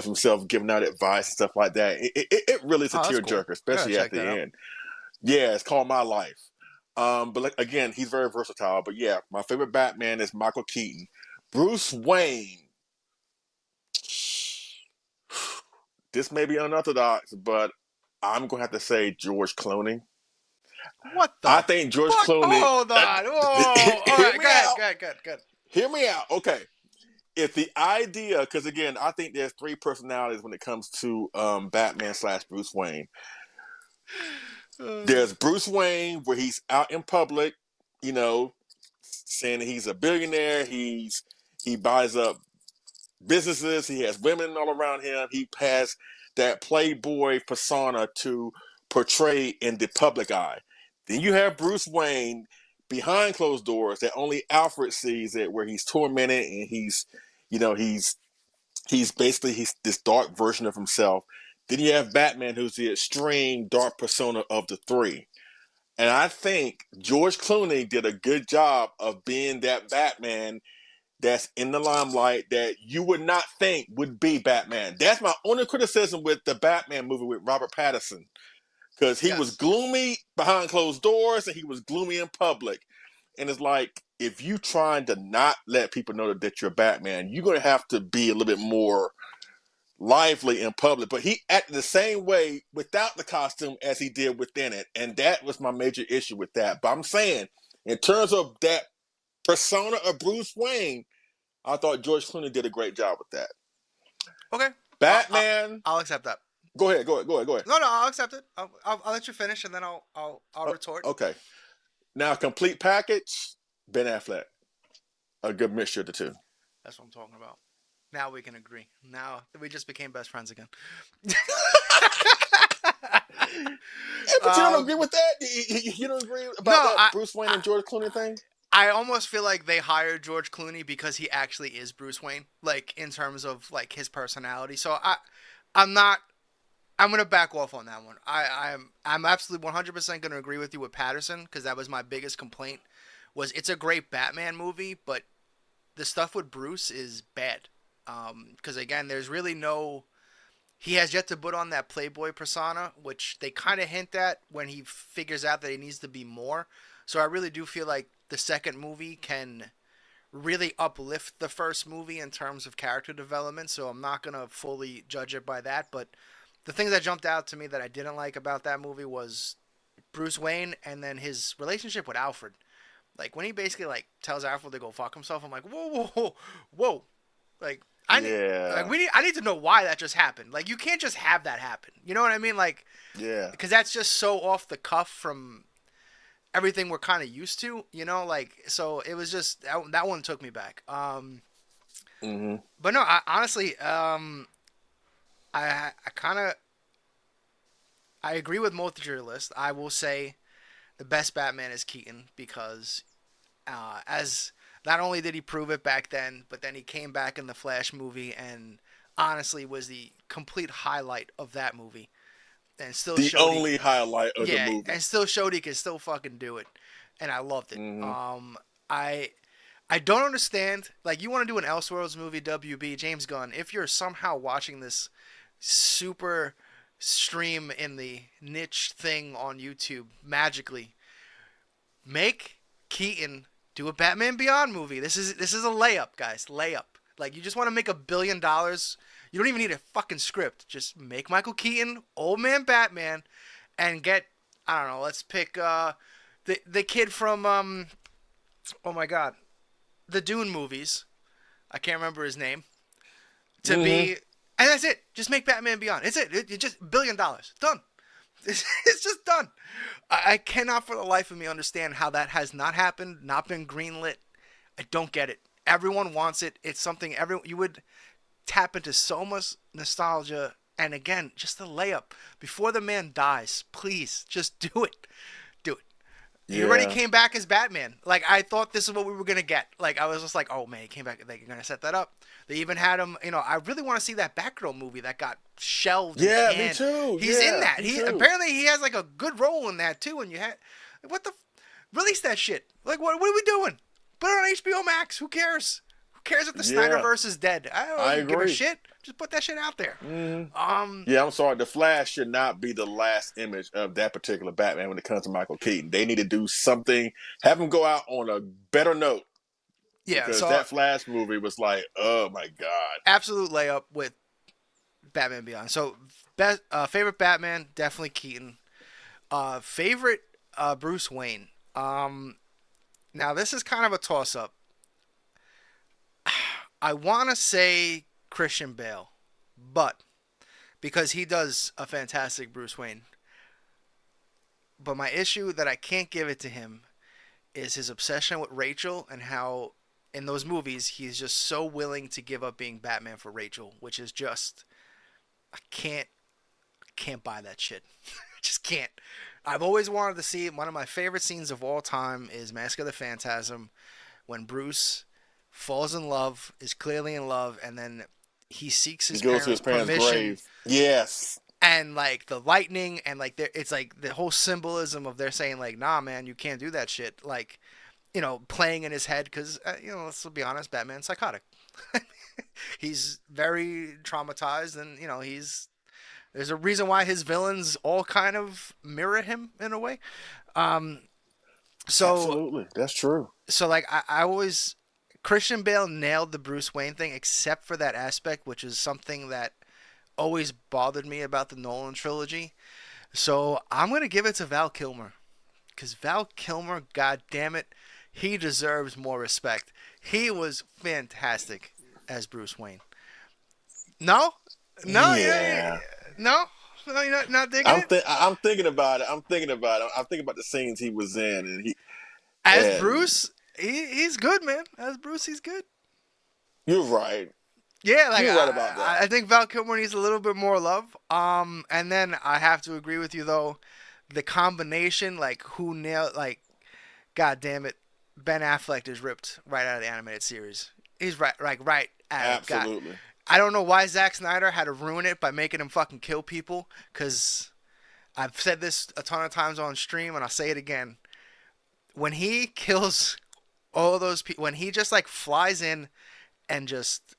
himself giving out advice and stuff like that. It really is a Oh, that's cool. tearjerker, I gotta especially at check the that out. end. Yeah, it's called My Life. But like, again, he's very versatile. But yeah, my favorite Batman is Michael Keaton. Bruce Wayne. This may be unorthodox, but I'm going to have to say George Clooney. What I the think George fuck? Clooney. Hold on. Whoa. All Hear right, me go ahead. out. Go ahead. Good. Good. Hear me out. Okay. If the idea, because again, I think there's three personalities when it comes to Batman slash Bruce Wayne. Uh, There's Bruce Wayne, where he's out in public, you know, saying that he's a billionaire. He buys up businesses. He has women all around him. He has that playboy persona to portray in the public eye. Then you have Bruce Wayne behind closed doors that only Alfred sees it, where he's tormented and you know, he's this dark version of himself. Then you have Batman, who's the extreme dark persona of the three. And I think George Clooney did a good job of being that Batman that's in the limelight that you would not think would be Batman. That's my only criticism with the Batman movie with Robert Pattinson. Because he was Yes. gloomy behind closed doors and he was gloomy in public. And it's like, if you trying to not let people know that you're Batman, you're going to have to be a little bit more lively in public. But he acted the same way without the costume as he did within it. And that was my major issue with that. But I'm saying, in terms of that persona of Bruce Wayne, I thought George Clooney did a great job with that. Okay. Batman. I'll accept that. Go ahead. No, I'll accept it. I'll let you finish, and then I'll retort. Okay. Now, complete package, Ben Affleck. A good mixture of the two. That's what I'm talking about. Now we can agree. Now we just became best friends again. But you don't agree with that? You don't agree about that Bruce Wayne and George Clooney thing? I almost feel like they hired George Clooney because he actually is Bruce Wayne, like in terms of like his personality. So I'm gonna back off on that one. I'm absolutely 100% gonna agree with you with Patterson because that was my biggest complaint. Was it's a great Batman movie, but the stuff with Bruce is bad. Because again, there's really no. He has yet to put on that Playboy persona, which they kind of hint at when he figures out that he needs to be more. So I really do feel like the second movie can really uplift the first movie in terms of character development. So I'm not gonna fully judge it by that, but the things that jumped out to me that I didn't like about that movie was Bruce Wayne and then his relationship with Alfred. Like when he basically like tells Alfred to go fuck himself, I'm like, whoa. Like I need to know why that just happened. Like you can't just have that happen. You know what I mean? Like because that's just so off the cuff from everything we're kind of used to. You know, like so it was just that one took me back. But no, honestly, I agree with most of your list. I will say the best Batman is Keaton because as not only did he prove it back then, but then he came back in the Flash movie and honestly was the complete highlight of that movie. And still the only highlight of the movie. And still showed he could still fucking do it. And I loved it. I don't understand. Like, you want to do an Elseworlds movie, WB, James Gunn, if you're somehow watching this super stream in the niche thing on YouTube magically, make Keaton do a Batman Beyond movie. This is a layup, guys. Layup. Like, you just want to make $1 billion. You don't even need a fucking script. Just make Michael Keaton, old man Batman, and get, I don't know, let's pick the kid from, oh my god, the Dune movies. I can't remember his name. To be, and that's it. Just make Batman Beyond. It's it. It's just $1 billion. Done. It's just done. I cannot for the life of me understand how that has not happened, not been greenlit. I don't get it. Everyone wants it. It's something you would tap into so much nostalgia. And again, just a layup. Before the man dies, please, just do it. Do it. Yeah. He already came back as Batman. Like, I thought this is what we were going to get. Like, I was just like, oh, man, he came back. Like, you're going to set that up. They even had him, I really want to see that Batgirl movie that got shelved. Yeah, me too. He's in that. Apparently he has, like, a good role in that, too. And you had, release that shit. Like, what are we doing? Put it on HBO Max. Who cares? Who cares if the Snyderverse is dead? I don't give a shit. Just put that shit out there. I'm sorry. The Flash should not be the last image of that particular Batman when it comes to Michael Keaton. They need to do something. Have him go out on a better note. Yeah, because that Flash movie was like, oh my god, absolute layup with Batman Beyond. So, favorite Batman, definitely Keaton. Favorite Bruce Wayne. Now this is kind of a toss-up. I want to say Christian Bale, but because he does a fantastic Bruce Wayne. But my issue that I can't give it to him is his obsession with Rachel and how in those movies he's just so willing to give up being Batman for Rachel, which is just I can't buy that shit. I just can't. I've always wanted to see one of my favorite scenes of all time is Mask of the Phantasm when Bruce falls in love, is clearly in love, and then he seeks his parents' permission. Grave. Yes. and like the lightning and like it's like the whole symbolism of they're saying like, nah, man, you can't do that shit. Like, playing in his head because let's be honest, Batman's psychotic. He's very traumatized, and there's a reason why his villains all kind of mirror him in a way. Um, so Absolutely, that's true. so like I always Christian Bale nailed the Bruce Wayne thing, except for that aspect, which is something that always bothered me about the Nolan trilogy. So I'm gonna give it to Val Kilmer, because Val Kilmer, god damn it, he deserves more respect. He was fantastic as Bruce Wayne. No, no, Yeah. no, no, you're not digging it. I'm thinking about it. I'm thinking about it. I'm thinking about the scenes he was in, and As and Bruce, he's good, man. As Bruce, he's good. you're right. Yeah, like You're right about that. I think Val Kilmer needs a little bit more love. And then I have to agree with you though, the combination, like who nailed, like, god damn it, Ben Affleck is ripped right out of the animated series. He's right, like right out of God. Absolutely. I don't know why Zack Snyder had to ruin it by making him fucking kill people, because I've said this a ton of times on stream, and I'll say it again. When he kills all those people, when he just like flies in and just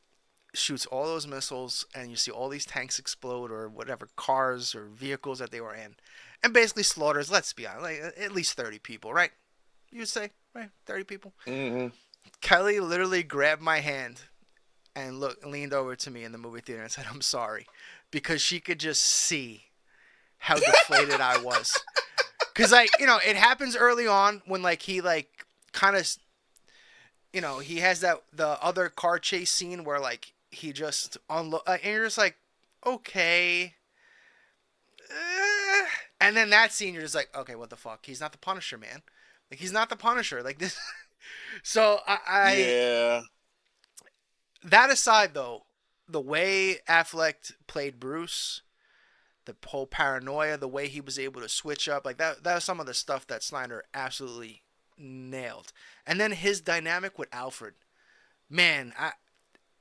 shoots all those missiles, and you see all these tanks explode or whatever cars or vehicles that they were in, and basically slaughters, let's be honest, like at least 30 people, right? You would say, right? 30 people. Mm-hmm. Kelly literally grabbed my hand and leaned over to me in the movie theater and said, "I'm sorry," because she could just see how deflated I was. Because like it happens early on when like he like kind of he has the other car chase scene where like he just and you're just like, okay. And then that scene, you're just like, okay, what the fuck? He's not the Punisher, man. Like, he's not the Punisher. Like, this. So, Yeah. That aside, though, the way Affleck played Bruce, the whole paranoia, the way he was able to switch up, like, that was some of the stuff that Snyder absolutely nailed. And then his dynamic with Alfred. Man,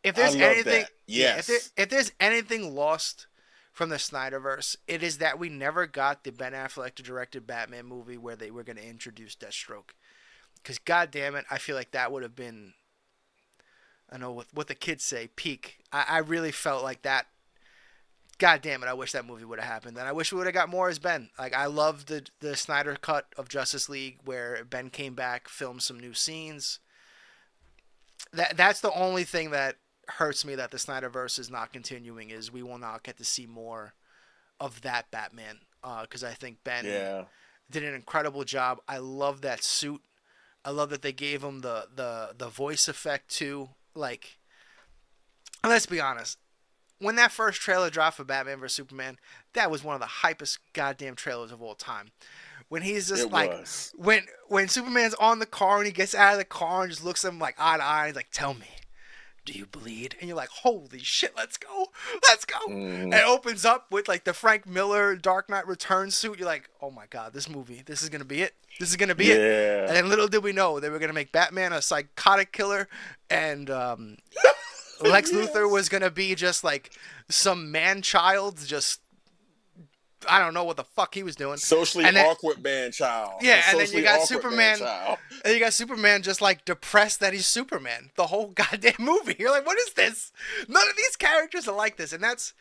if there's I love anything. that. Yes. Yeah, if there's anything lost from the Snyderverse, it is that we never got the Ben Affleck directed Batman movie where they were going to introduce Deathstroke. Because, god damn it, I feel like that would have been, I know what the kids say, peak. I really felt like that. God damn it, I wish that movie would have happened. And I wish we would have got more as Ben. Like, I love the Snyder cut of Justice League where Ben came back, filmed some new scenes. That's the only thing that hurts me that the Snyderverse is not continuing, is we will not get to see more of that Batman. Because I think Ben did an incredible job. I love that suit. I love that they gave him the voice effect too. Like, let's be honest. When that first trailer dropped for Batman vs Superman, that was one of the hypest goddamn trailers of all time. When he's just when Superman's on the car and he gets out of the car and just looks at him like eye to eye, he's like, "Tell me, do you bleed?" And you're like, "Holy shit, let's go. And it opens up with like the Frank Miller Dark Knight Returns suit. You're like, "Oh my god, this movie, this is gonna be it. This is gonna be it." And then little did we know they were gonna make Batman a psychotic killer, and Lex Luthor was gonna be just like some man child, just I don't know what the fuck he was doing. Socially awkward man child. Yeah, and then you got Superman. And you got Superman just like depressed that he's Superman. The whole goddamn movie. You're like, what is this? None of these characters are like this. And that's,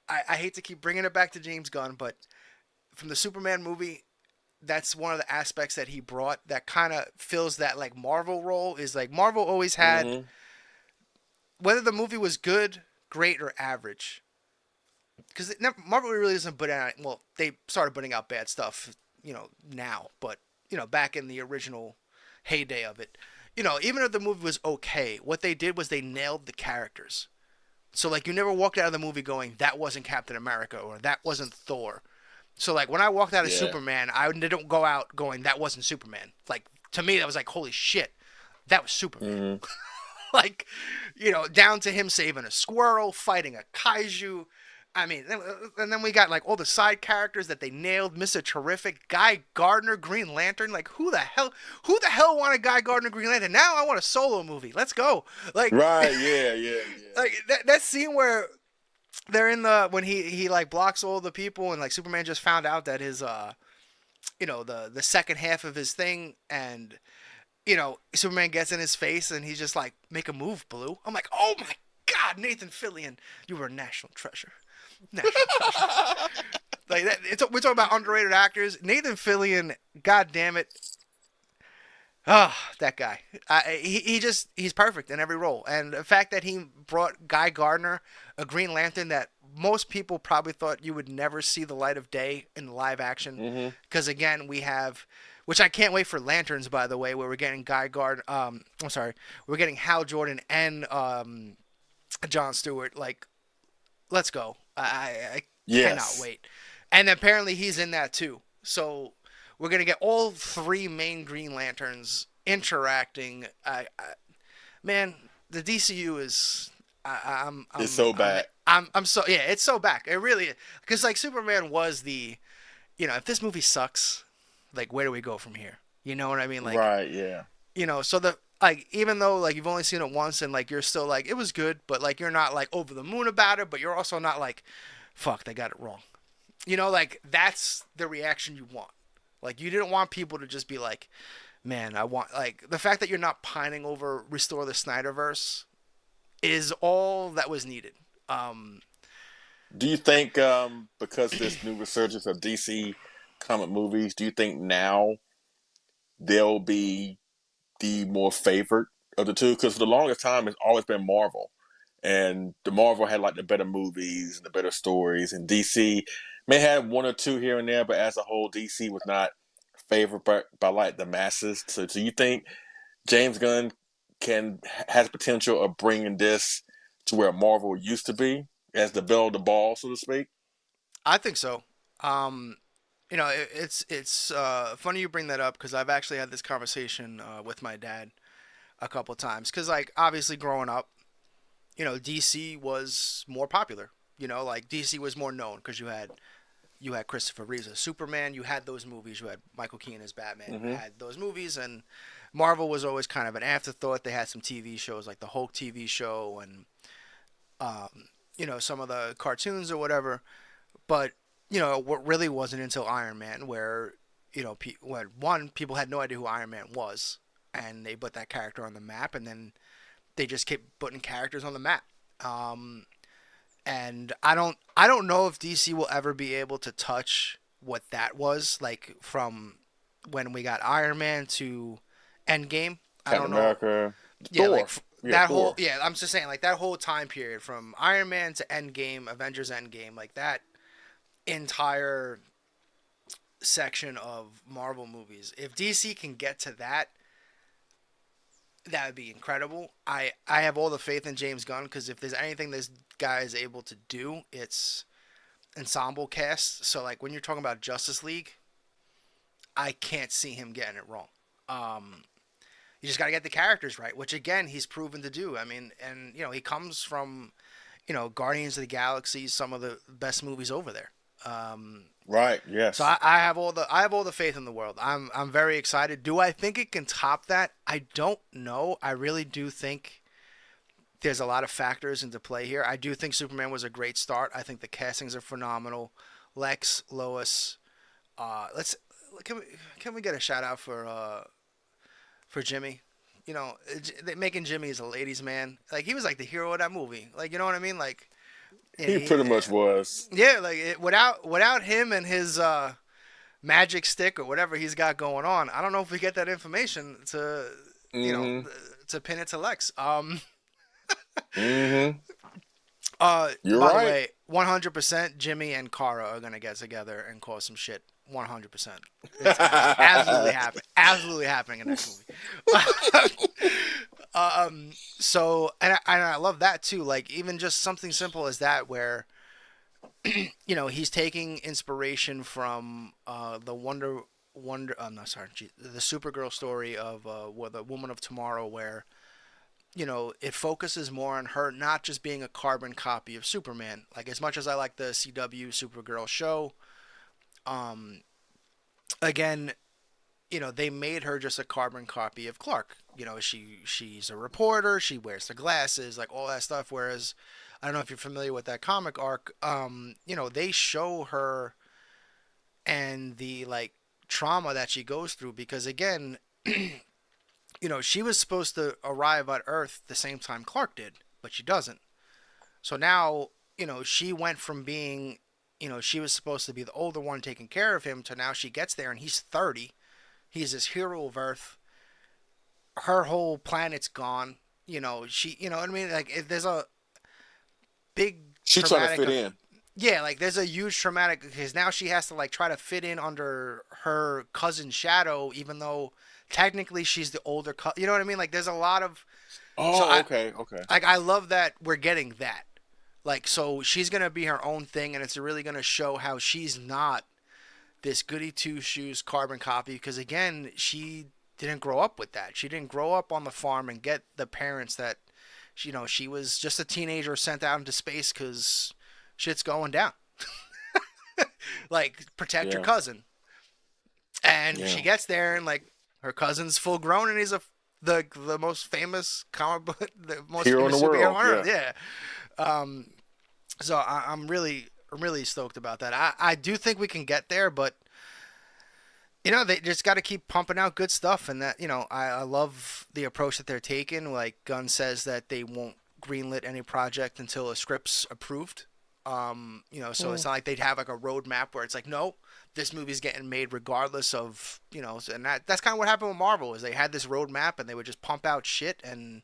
I hate to keep bringing it back to James Gunn, but from the Superman movie, that's one of the aspects that he brought that kind of fills that like Marvel role. Is like Marvel always had, whether the movie was good, great, or average. Because Marvel really doesn't put out. Well, they started putting out bad stuff, now. But back in the original heyday of it, even if the movie was okay, what they did was they nailed the characters. So like, you never walked out of the movie going, "That wasn't Captain America" or "That wasn't Thor." So like, when I walked out of Superman, I didn't go out going, "That wasn't Superman." Like, to me, that was like, holy shit, that was Superman. Like, down to him saving a squirrel, fighting a kaiju. I mean, and then we got like all the side characters that they nailed. Mr. Terrific, Guy Gardner, Green Lantern. Like, who the hell wanted Guy Gardner, Green Lantern? Now I want a solo movie. Let's go. Like, right, yeah. Like that scene where they're in the when he like blocks all the people and like Superman just found out that his the second half of his thing and Superman gets in his face and he's just like, make a move, Blue. I'm like, oh my God, Nathan Fillion, you were a national treasure. National treasure. Like that, we're talking about underrated actors. Nathan Fillion, God damn it. Oh, that guy. He's perfect in every role. And the fact that he brought Guy Gardner, a Green Lantern that most people probably thought you would never see the light of day in live action. Because again, we have, which I can't wait for Lanterns, by the way, where we're getting Guy Gardner. I'm sorry, we're getting Hal Jordan and Jon Stewart. Like, let's go. I cannot wait. And apparently he's in that too. So we're gonna get all three main Green Lanterns interacting. Man, the DCU is. It's so bad. I'm so it's so back. It really is. Because like Superman was the, if this movie sucks, like where do we go from here? You know what I mean? Like right, yeah. So the like even though like you've only seen it once and like you're still like it was good, but like you're not like over the moon about it, but you're also not like, fuck, they got it wrong. Like that's the reaction you want. Like you didn't want people to just be like, man, I want like the fact that you're not pining over restore the Snyderverse is all that was needed. Do you think because this new resurgence of DC comic movies, do you think now they'll be the more favored of the two? Because for the longest time, it's always been Marvel. And the Marvel had like the better movies and the better stories. And DC may have one or two here and there, but as a whole, DC was not favored by like the masses. So do you think James Gunn has potential of bringing this to where Marvel used to be as the belle of the ball, so to speak? I think so. It's funny you bring that up because I've actually had this conversation with my dad a couple times. Because like obviously growing up, DC was more popular. Like DC was more known because you had Christopher Reeves as Superman. You had those movies. You had Michael Keaton as Batman. You had those movies, and Marvel was always kind of an afterthought. They had some TV shows like the Hulk TV show and some of the cartoons or whatever. But what really wasn't until Iron Man where when people had no idea who Iron Man was, and they put that character on the map, and then they just kept putting characters on the map. And I don't know if DC will ever be able to touch what that was like from when we got Iron Man to Endgame. I don't know. America, Yeah, Thor. like that Thor. whole I'm just saying like that whole time period from Iron Man to Endgame, Avengers Endgame, like that entire section of Marvel movies. If DC can get to that, that would be incredible. I have all the faith in James Gunn because if there's anything this guy is able to do, it's ensemble cast. So like when you're talking about Justice League, I can't see him getting it wrong. You just got to get the characters right, which again he's proven to do. I mean, and he comes from Guardians of the Galaxy, some of the best movies over there. Right. Yes. So I have all the faith in the world. I'm very excited. Do I think it can top that? I don't know. I really do think there's a lot of factors into play here. I do think Superman was a great start. I think the castings are phenomenal. Lex, Lois. Can we get a shout out for Jimmy? Making Jimmy as a ladies' man. Like he was like the hero of that movie. Like you know what I mean? Like he pretty much was. Yeah, like without him and his magic stick or whatever he's got going on, I don't know if we get that information to to pin it to Lex. You're by the right. way, 100% Jimmy and Kara are gonna get together and cause some shit. 100%. It's absolutely happening. Absolutely happening in that movie. So and I love that too. Like even just something simple as that, where he's taking inspiration from the the Supergirl story of the Woman of Tomorrow, where it focuses more on her not just being a carbon copy of Superman. Like as much as I like the CW Supergirl show, again, they made her just a carbon copy of Clark. She's a reporter, she wears the glasses, like all that stuff. Whereas I don't know if you're familiar with that comic arc. They show her and the like trauma that she goes through because again, she was supposed to arrive at Earth the same time Clark did, but she doesn't. So now, she went from being, she was supposed to be the older one taking care of him to now she gets there and he's 30. He's this hero of Earth. Her whole planet's gone. You know what I mean? Like, there's a big She's trying to traumatic. fit in. Yeah, like there's a huge traumatic because now she has to like try to fit in under her cousin's shadow, even though technically she's the older. You know what I mean? Like, there's a lot of. So Oh, okay, okay. like I love that we're getting that. Like, so she's gonna be her own thing, and it's really gonna show how she's not this goody two shoes carbon copy. Because again, she didn't grow up with that. She didn't grow up on the farm and get the parents that, she was just a teenager sent out into space because shit's going down. Like, protect your Yeah, cousin, and she yeah. gets there, and like her cousin's full grown, and he's the most famous comic book, the most Hero in famous the superhero world. on earth. Yeah, Yeah. Um, so I'm really stoked about that. I do think we can get there, but they just got to keep pumping out good stuff, and that I love the approach that they're taking. Like Gunn says that they won't greenlit any project until a script's approved. So it's Mm. not like they'd have like a roadmap where it's like, no, this movie's getting made regardless of and that's kind of what happened with Marvel is they had this roadmap and they would just pump out shit and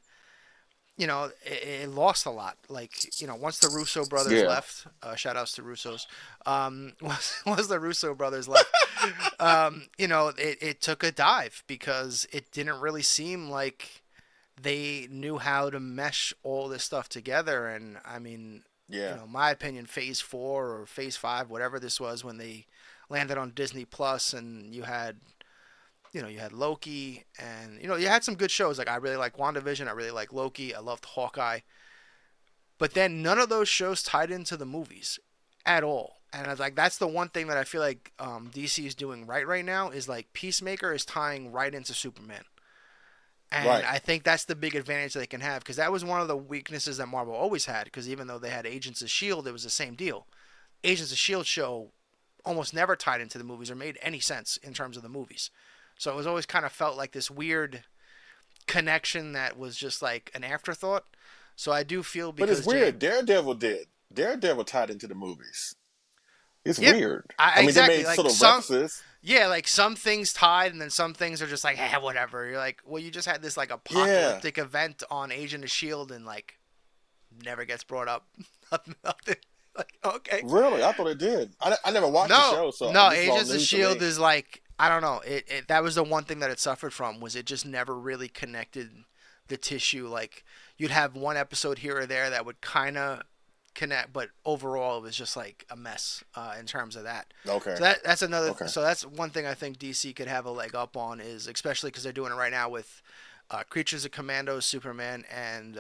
it lost a lot. Like, once the Russo brothers Yeah. left, shout outs to Russos, once the Russo brothers left, it took a dive because it didn't really seem like they knew how to mesh all this stuff together. And I mean, Yeah. my opinion, Phase 4 or Phase 5, whatever this was, when they landed on Disney Plus and you had Loki, and you had some good shows. Like I really like WandaVision, I really like Loki, I loved Hawkeye, but then none of those shows tied into the movies at all. And I was like, that's the one thing that I feel like DC is doing right now is like Peacemaker is tying right into Superman, and Right. I think that's the big advantage they can have because that was one of the weaknesses that Marvel always had. Because even though they had Agents of Shield, it was the same deal. Agents of Shield show almost never tied into the movies or made any sense in terms of the movies. So it was always kind of felt like this weird connection that was just like an afterthought. So I do feel But it's because weird. Daredevil did. Daredevil tied into the movies. It's yep, weird. I mean, they exactly. made Like sort of some, references. yeah, like some things tied, and then some things are just like, whatever. You're like, well, you just had this like Yeah. apocalyptic event on Agent of Shield, and like never gets brought up. Nothing. Like, okay. Really? I thought it did. I never watched the No, show, so no. this is all Agents of news to Shield me. is like I don't know. That was the one thing that it suffered from was it just never really connected the tissue. Like you'd have one episode here or there that would kind of connect, but overall it was just like a mess in terms of that. Okay. So that's another. Okay. So that's one thing I think DC could have a leg up on is especially because they're doing it right now with Creatures of Commando, Superman, and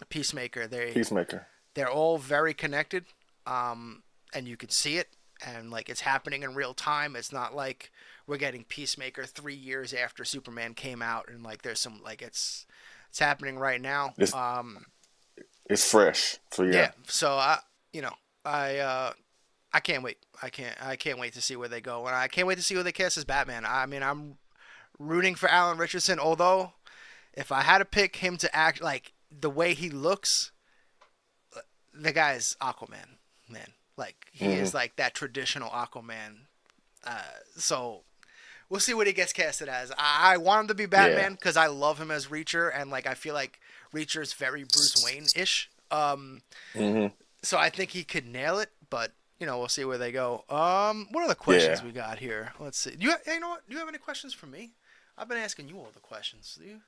Peacemaker. Peacemaker. They're all very connected, and you can see it, and like it's happening in real time. It's not like we're getting Peacemaker 3 years after Superman came out, and like there's some like it's happening right now. It's it's fresh. So yeah. Yeah, so I can't wait. I can't wait to see where they go, and I can't wait to see who they cast as Batman. I mean, I'm rooting for Alan Richardson, although if I had to pick him to act like the way he looks the guy's Aquaman, man. Like he Hmm. is like that traditional Aquaman. So we'll see what he gets casted as. I want him to be Yeah. Batman because I love him as Reacher, and like I feel like Reacher is very Bruce Wayne ish. Hmm. So I think he could nail it, but we'll see where they go. What are the Yeah. questions we got here? Let's see. You know what? Do you have any questions for me? I've been asking you all the questions. Do you?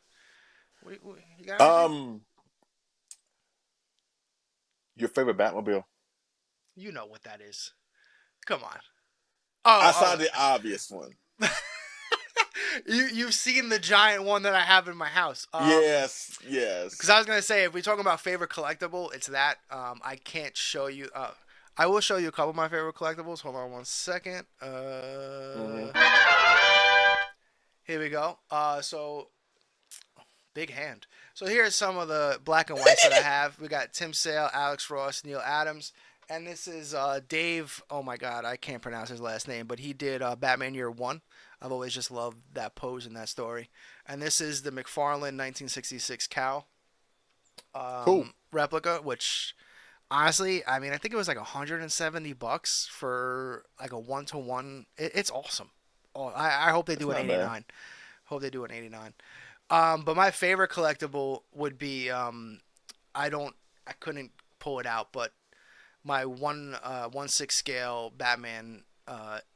You got anything? Um, your favorite Batmobile? You know what that is. Come on. I Oh, found the obvious one. oh. You've seen the giant one that I have in my house. Yes. Because Yes. I was gonna say if we talking about favorite collectible, it's that. I can't show you. I will show you a couple of my favorite collectibles. Hold on one second. Hmm. Here we go. So Big hand. So here's some of the black and whites that I have. We got Tim Sale, Alex Ross, Neil Adams, and this is Dave. Oh my God, I can't pronounce his last name, but he did Batman Year One. I've always just loved that pose in that story. And this is the McFarlane 1966 cow Cool. replica, which honestly, I mean, I think it was like $170 for like a 1-to-1. It's awesome. Oh, I hope they That's do an not bad. 89. Hope they do an 89. But my favorite collectible would be I couldn't pull it out, but my 1/6 scale Batman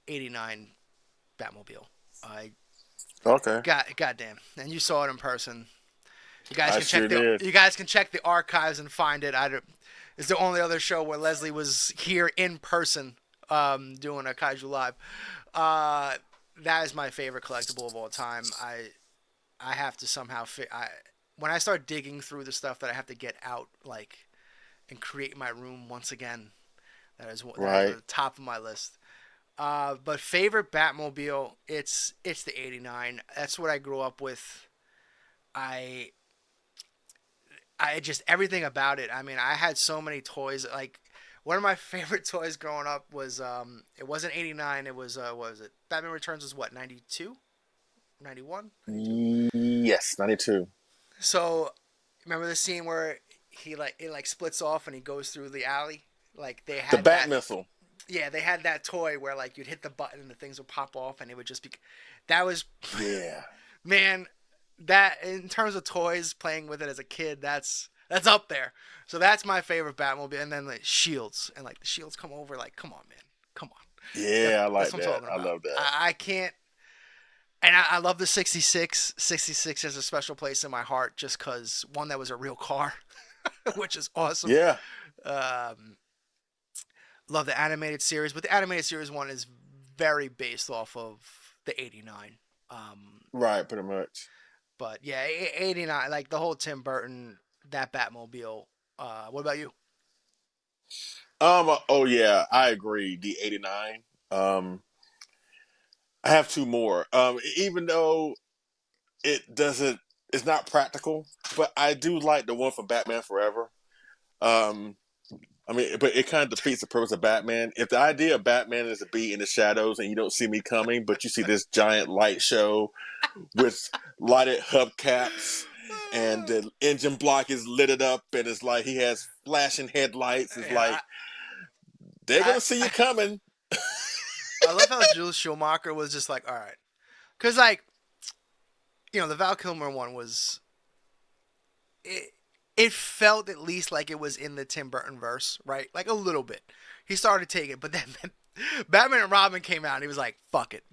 89 Batmobile. I Okay. goddamn, and you saw it in person. I sure did. You guys can check the archives and find it. It's the only other show where Leslie was here in person doing a Kaiju Live. That is my favorite collectible of all time. I have to somehow when I start digging through the stuff that I have to get out like and create my room once again. That is Right. at the top of my list. But favorite Batmobile, it's the 89. That's what I grew up with. I just everything about it. I mean, I had so many toys. Like one of my favorite toys growing up was it wasn't 89, it was what was it? Batman Returns was what, 92? 91? 92? Yes, 92. So, remember the scene where it like splits off and he goes through the alley? Like they The had Bat that. Missile. Yeah, they had that toy where like you'd hit the button and the things would pop off and it would just be. That was, Yeah. man. That in terms of toys, playing with it as a kid, that's up there. So that's my favorite Batmobile. And then like shields and like the shields come over. Like, come on, man, come on. Yeah, I like That's what I'm that. talking I about. love that. I can't. And I love the 66. 66 has a special place in my heart just because, one, that was a real car, which is awesome. Yeah. Um, love the animated series, but the animated series one is very based off of the 89. Right, pretty much. But yeah, 89, like the whole Tim Burton, that Batmobile. What about you? Oh yeah, I agree. The 89. Um I have two more. Even though it doesn't it's not practical, but I do like the one from Batman Forever. Um I mean, but it kind of defeats the purpose of Batman. If the idea of Batman is to be in the shadows and you don't see me coming, but you see this giant light show with lighted hubcaps and the engine block is lit up and it's like he has flashing headlights. It's Yeah, like they're I, gonna see you coming. I love how Jules Schumacher was just like, all right, because like the Val Kilmer one was it. It felt at least like it was in the Tim Burton verse, right? Like a little bit. He started taking it, but then Batman and Robin came out and he was like, fuck it.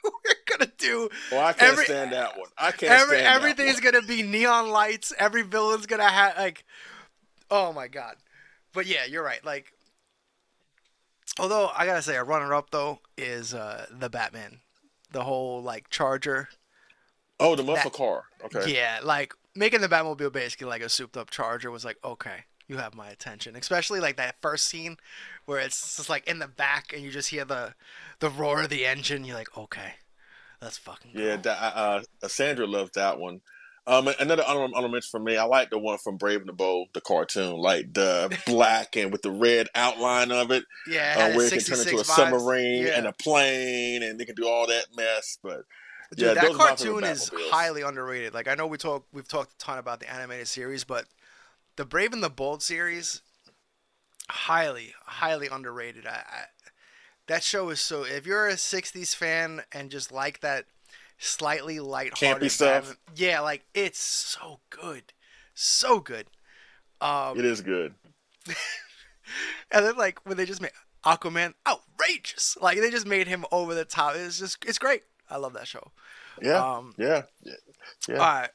We're gonna do Well, I can't stand that one. I can't stand that everything's one. gonna be neon lights. Every villain's gonna have like, oh my god. But yeah, you're right. Like, although I gotta say, a runner up though is the Batman, the whole like Charger. Oh, the muscle That car. Okay. yeah, like making the Batmobile basically like a souped up Charger was like okay. You have my attention, especially like that first scene where it's just like in the back and you just hear the roar of the engine. You're like, okay, let's fucking Yeah, go. Sandra loves that one. Another honorable mention for me, I like the one from Brave and the Bold, the cartoon, like the black and with the red outline of it, Yeah, it had its where it can turn into 66 a vibes. submarine and Yeah. a plane, and they can do all that mess. But Dude, yeah, that those are my favorite cartoon is Batmobiles. highly underrated. Like I know we've talked a ton about the animated series, but the Brave and the Bold series highly underrated. That show is so if you're a 60s fan and just like that slightly Campy lighthearted Batman, stuff. yeah, like it's so good. So good. It Um is good. and then like when they just made Aquaman outrageous. Like they just made him over the top. It's great. I love that show. Yeah, Um yeah, yeah, all yeah.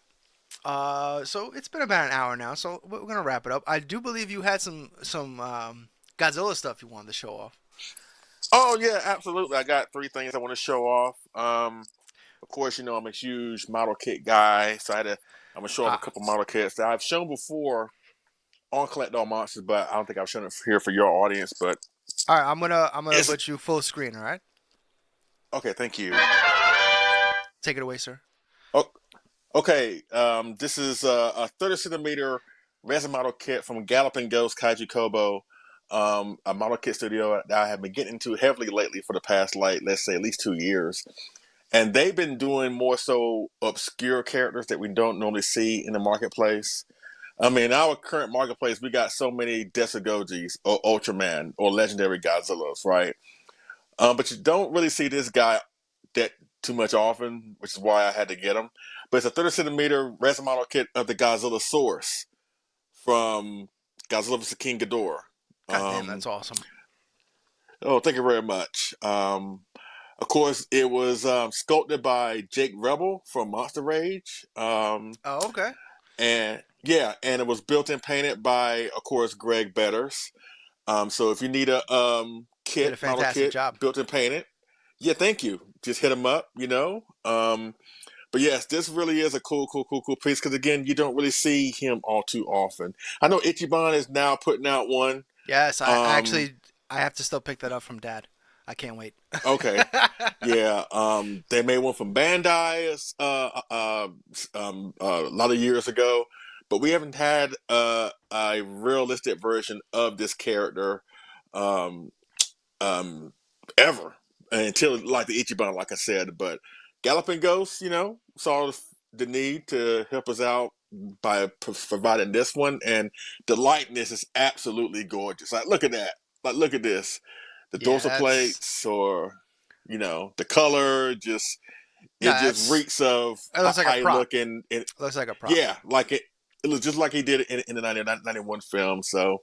right. So it's been about an hour now, so we're gonna wrap it up. I do believe you had some Godzilla stuff you wanted to show off. Oh yeah, absolutely. I got three things I want to show off. Of course, I'm a huge model kit guy, so I'm gonna show off a Ah, couple model kits that I've shown before on Collect All Monsters, but I don't think I've shown it here for your audience. But all right. I'm gonna it's put you full screen. All right, okay. Thank you. take it away, sir. Oh, Okay, this is a 30 centimeter resin model kit from Galloping Ghost Kaiju Kobo, a model kit studio that I have been getting into heavily lately for the past, like, let's say at least 2 years. And they've been doing more so obscure characters that we don't normally see in the marketplace. I mean, in our current marketplace, we got so many Desagojis or Ultraman or legendary Godzillas, right? But you don't really see this guy that too much often, which is why I had to get him. But it's a 30 centimeter resin model kit of the Godzillasaurus from Godzilla vs. King Ghidorah. God damn, Um, that's awesome. oh, thank you very much. Of course, it was sculpted by Jake Rebel from Monster Rage. Oh, okay. And yeah, and it was built and painted by, of course, Greg Betters. So if you need a Did a model fantastic kit, job. built and painted, yeah, thank you. Just hit him up, you know. But yes, this really is a cool piece because again, you don't really see him all too often. I know Ichiban is now putting out one. Yes, I Um, actually I have to still pick that up from Dad. I can't wait. okay, yeah. They made one from Bandai a lot of years ago, but we haven't had a realistic version of this character um, um, ever until like the Ichiban, like I said. But Galloping Ghost, you know, saw the need to help us out by providing this one, and the likeness is absolutely gorgeous. Like, look at that! Like, look at this. The Yeah, dorsal that's plates, or you know, the color, just no, it just that's reeks of it looks like a how he prop. look in. It looks like a prop. Yeah, like it. It looks just like he did in the 1991 film. So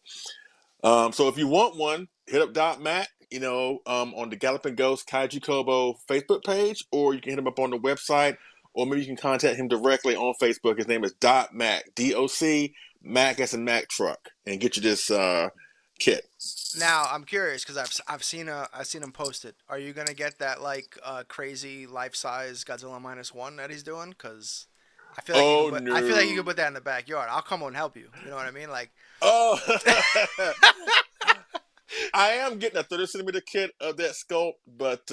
if you want one, hit up Dot Mac, you know, on the Galloping Ghost Kaiju Kobo Facebook page, or you can hit him up on the website, or maybe you can contact him directly on Facebook. His name is Dot Mac, DOC, Mac as in Mac truck, and get you this kit. Now I'm curious because I've seen him post it. Are you gonna get that like crazy life size Godzilla -1 that he's doing? Because Oh I feel like you no! could put that in the backyard. I'll come and help you. You know what I mean? Like Oh, I am getting a 30 centimeter kit of that sculpt, but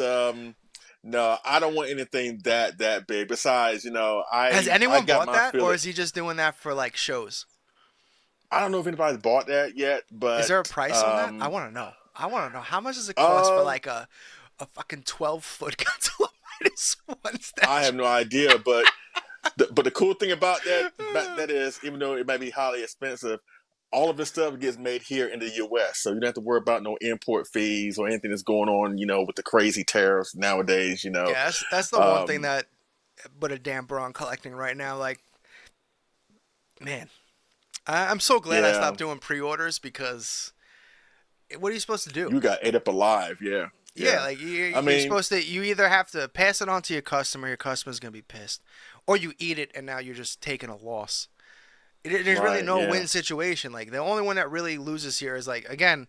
no, I don't want anything that big. Besides, you know, has I anyone got bought my that, or feeling. is he just doing that for like shows? I don't know if anybody's bought that yet, Is but there a price on that? um, I want to know how much does it cost for uh, like a fucking 12-foot Godzilla -1 I have statue? no idea. But the cool thing about that is, even though it may be highly expensive, all of this stuff gets made here in the U.S., so you don't have to worry about no import fees or anything that's going on. You know, with the crazy tariffs nowadays. You know, Yeah, that's the one thing um, that put a damper on collecting right now. Like, man, I'm so glad I yeah, stopped doing pre-orders because what are you supposed to do? you got ate up alive. Yeah, Yeah, yeah. like I you're mean, supposed to. You either have to pass it on to your customer's gonna be pissed, or you eat it and now you're just taking a loss. There's really right? no Yeah, win situation. Like the only one that really loses here is like again,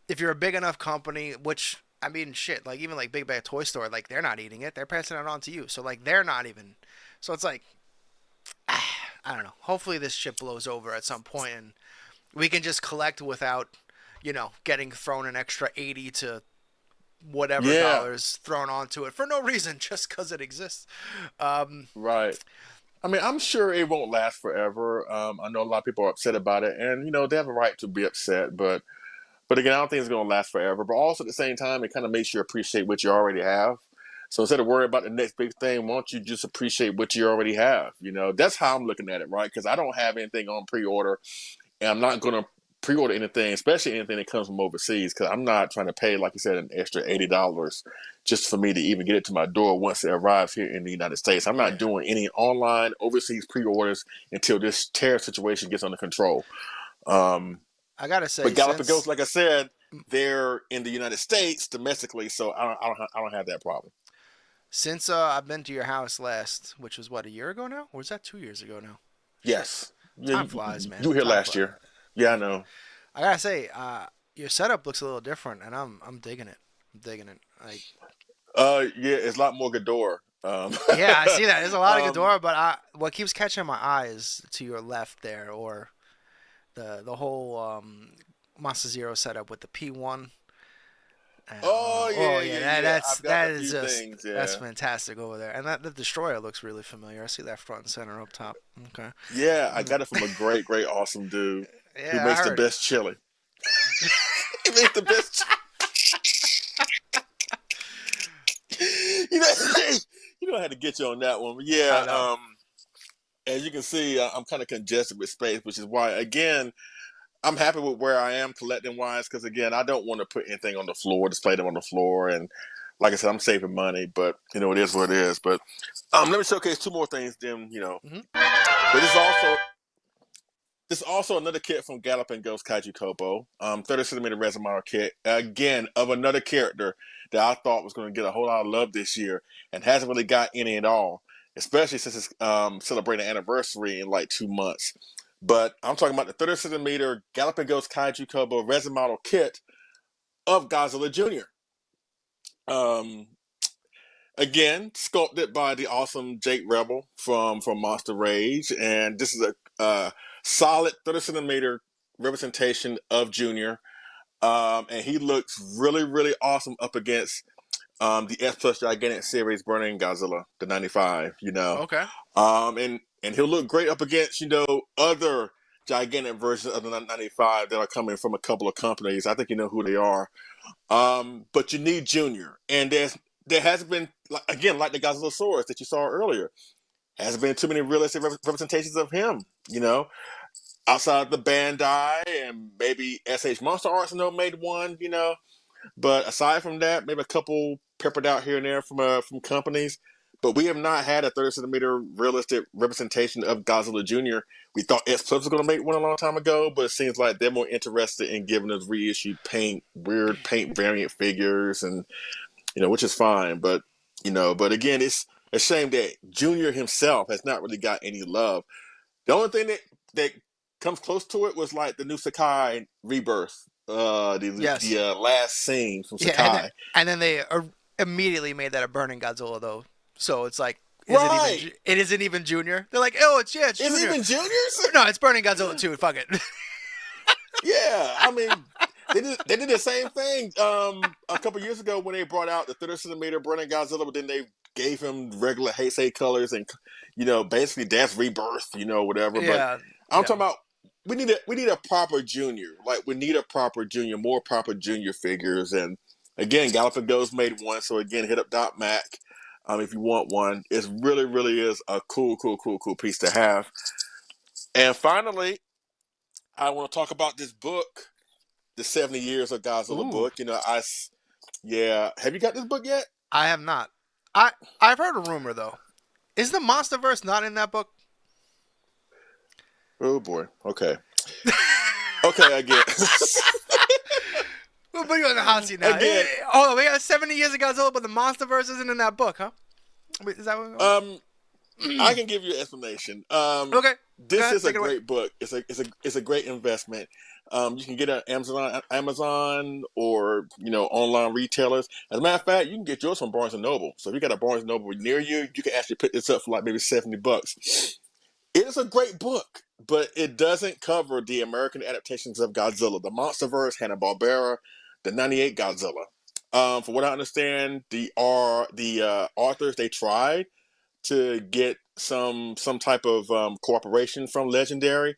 if you're a big enough company, which I mean, shit, like even like Big Bad Toy Store, like they're not eating it, they're passing it on to you. So like they're not even. So it's like I don't know. Hopefully this shit blows over at some point and we can just collect without, getting thrown an extra 80 to whatever yeah, dollars thrown onto it for no reason, just because it exists. Um, right. I mean, I'm sure it won't last forever. I know a lot of people are upset about it, and you know they have a right to be upset. But again, I don't think it's going to last forever. But also at the same time, it kind of makes you appreciate what you already have. So instead of worrying about the next big thing, why don't you just appreciate what you already have? You know, that's how I'm looking at it, right? Because I don't have anything on pre-order, and I'm not going to pre-order anything, especially anything that comes from overseas, because I'm not trying to pay, like you said, an extra $80 just for me to even get it to my door once it arrives here in the United States. I'm not yeah, doing any online overseas pre-orders until this tariff situation gets under control. Um, I gotta but say, Galapagos, like I said, they're in the United States domestically, so I don't have that problem. since I've been to your house last, which was what, a year ago now, or was that 2 years ago now? Shit, Yes, yeah, time flies, you man. were here Time last flies. year. Yeah, I know. I gotta say, your setup looks a little different, and I'm digging it. I'm digging it. Like, Yeah, it's a lot more Gador. yeah, I see that. There's a lot of um, Ghidorah, but what keeps catching my eye is to your left there, or the whole Monster Zero setup with the P1. oh Oh yeah, I've got that a is few just things. that's Yeah, fantastic over there, and that the destroyer looks really familiar. I see that front and center up top. Okay. yeah, I got it from a great, great, awesome dude who Yeah, I makes the heard. best chili. He makes the best. You know, you know, I had to get you on that one. But I yeah, know. as you can see, I'm kind of congested with space, which is why, again, I'm happy with where I am collecting wise. Because again, I don't want to put anything on the floor, display them on the floor, and like I said, I'm saving money. But you know, it is what it is. But let me showcase two more things. Then you know, Hmm. but this is also another kit from Galloping Ghost Kaiju Kobo, 30 centimeter resin model kit, again, of another character that I thought was going to get a whole lot of love this year and hasn't really got any at all, especially since it's celebrating an anniversary in like 2 months. But I'm talking about the 30 centimeter Galloping Ghost Kaiju Kobo resin model kit of Godzilla Jr. Um, Again, sculpted by the awesome Jake Rebel from Monster Rage, and this is a solid 30 centimeter representation of Junior, and he looks really really awesome up against the S Plus Gigantic Series Burning Godzilla, the 95. You know, Okay. And he'll look great up against other gigantic versions of the 95 that are coming from a couple of companies. I think you know who they are. But you need Junior, and there hasn't been again like the Godzillasaurus that you saw earlier. Hasn't been too many realistic representations of him. You know, outside the Bandai and maybe SH Monster Arts, made one. You know, but aside from that, maybe a couple peppered out here and there from companies. But we have not had a 30 centimeter realistic representation of Godzilla Jr. We thought S Plus was going to make one a long time ago, but it seems like they're more interested in giving us reissued weird paint variant figures, and which is fine. But but again, it's a shame that Junior himself has not really got any love. The only thing that comes close to it was like the new Sakai Rebirth, Yes. the last scene from Yeah, Sakai. and then they immediately made that a burning Godzilla though. So it's like, Right. it isn't even Junior. They're like, oh, it's Is it Junior. even Juniors? No, it's burning Godzilla too. Fuck it. Yeah, I mean, they did the same thing a couple years ago when they brought out the 30 centimeter Burning Godzilla, but then they gave him regular Heisei colors, and basically that's Rebirth, whatever. But Yeah, I'm yeah. talking about we need a proper Junior, like we need a proper Junior, more proper Junior figures. And again, Galloping Ghost made one, so again, hit up Dot Mac if you want one. It really, really is a cool piece to have. And finally, I want to talk about this book, the 70 Years of Godzilla Ooh, book. Yeah. Have you got this book yet? I have not. I've heard a rumor though. Is the MonsterVerse not in that book? Oh boy. Okay. Okay, I get. We'll put you on the hot seat now. Again. Oh, we got 70 years of Godzilla, but the MonsterVerse isn't in that book, huh? Wait, is that what? I can give you an explanation. Okay. Go This ahead, is a take it away. great book. It's a great investment. You can get it on Amazon or online retailers. As a matter of fact, you can get yours from Barnes and Noble. So if you got a Barnes and Noble near you, you can actually pick this up for like maybe $70. It is a great book, but it doesn't cover the American adaptations of Godzilla, the MonsterVerse, Hanna-Barbera, the '98 Godzilla. From what I understand, the authors, they tried to get some type of cooperation from Legendary,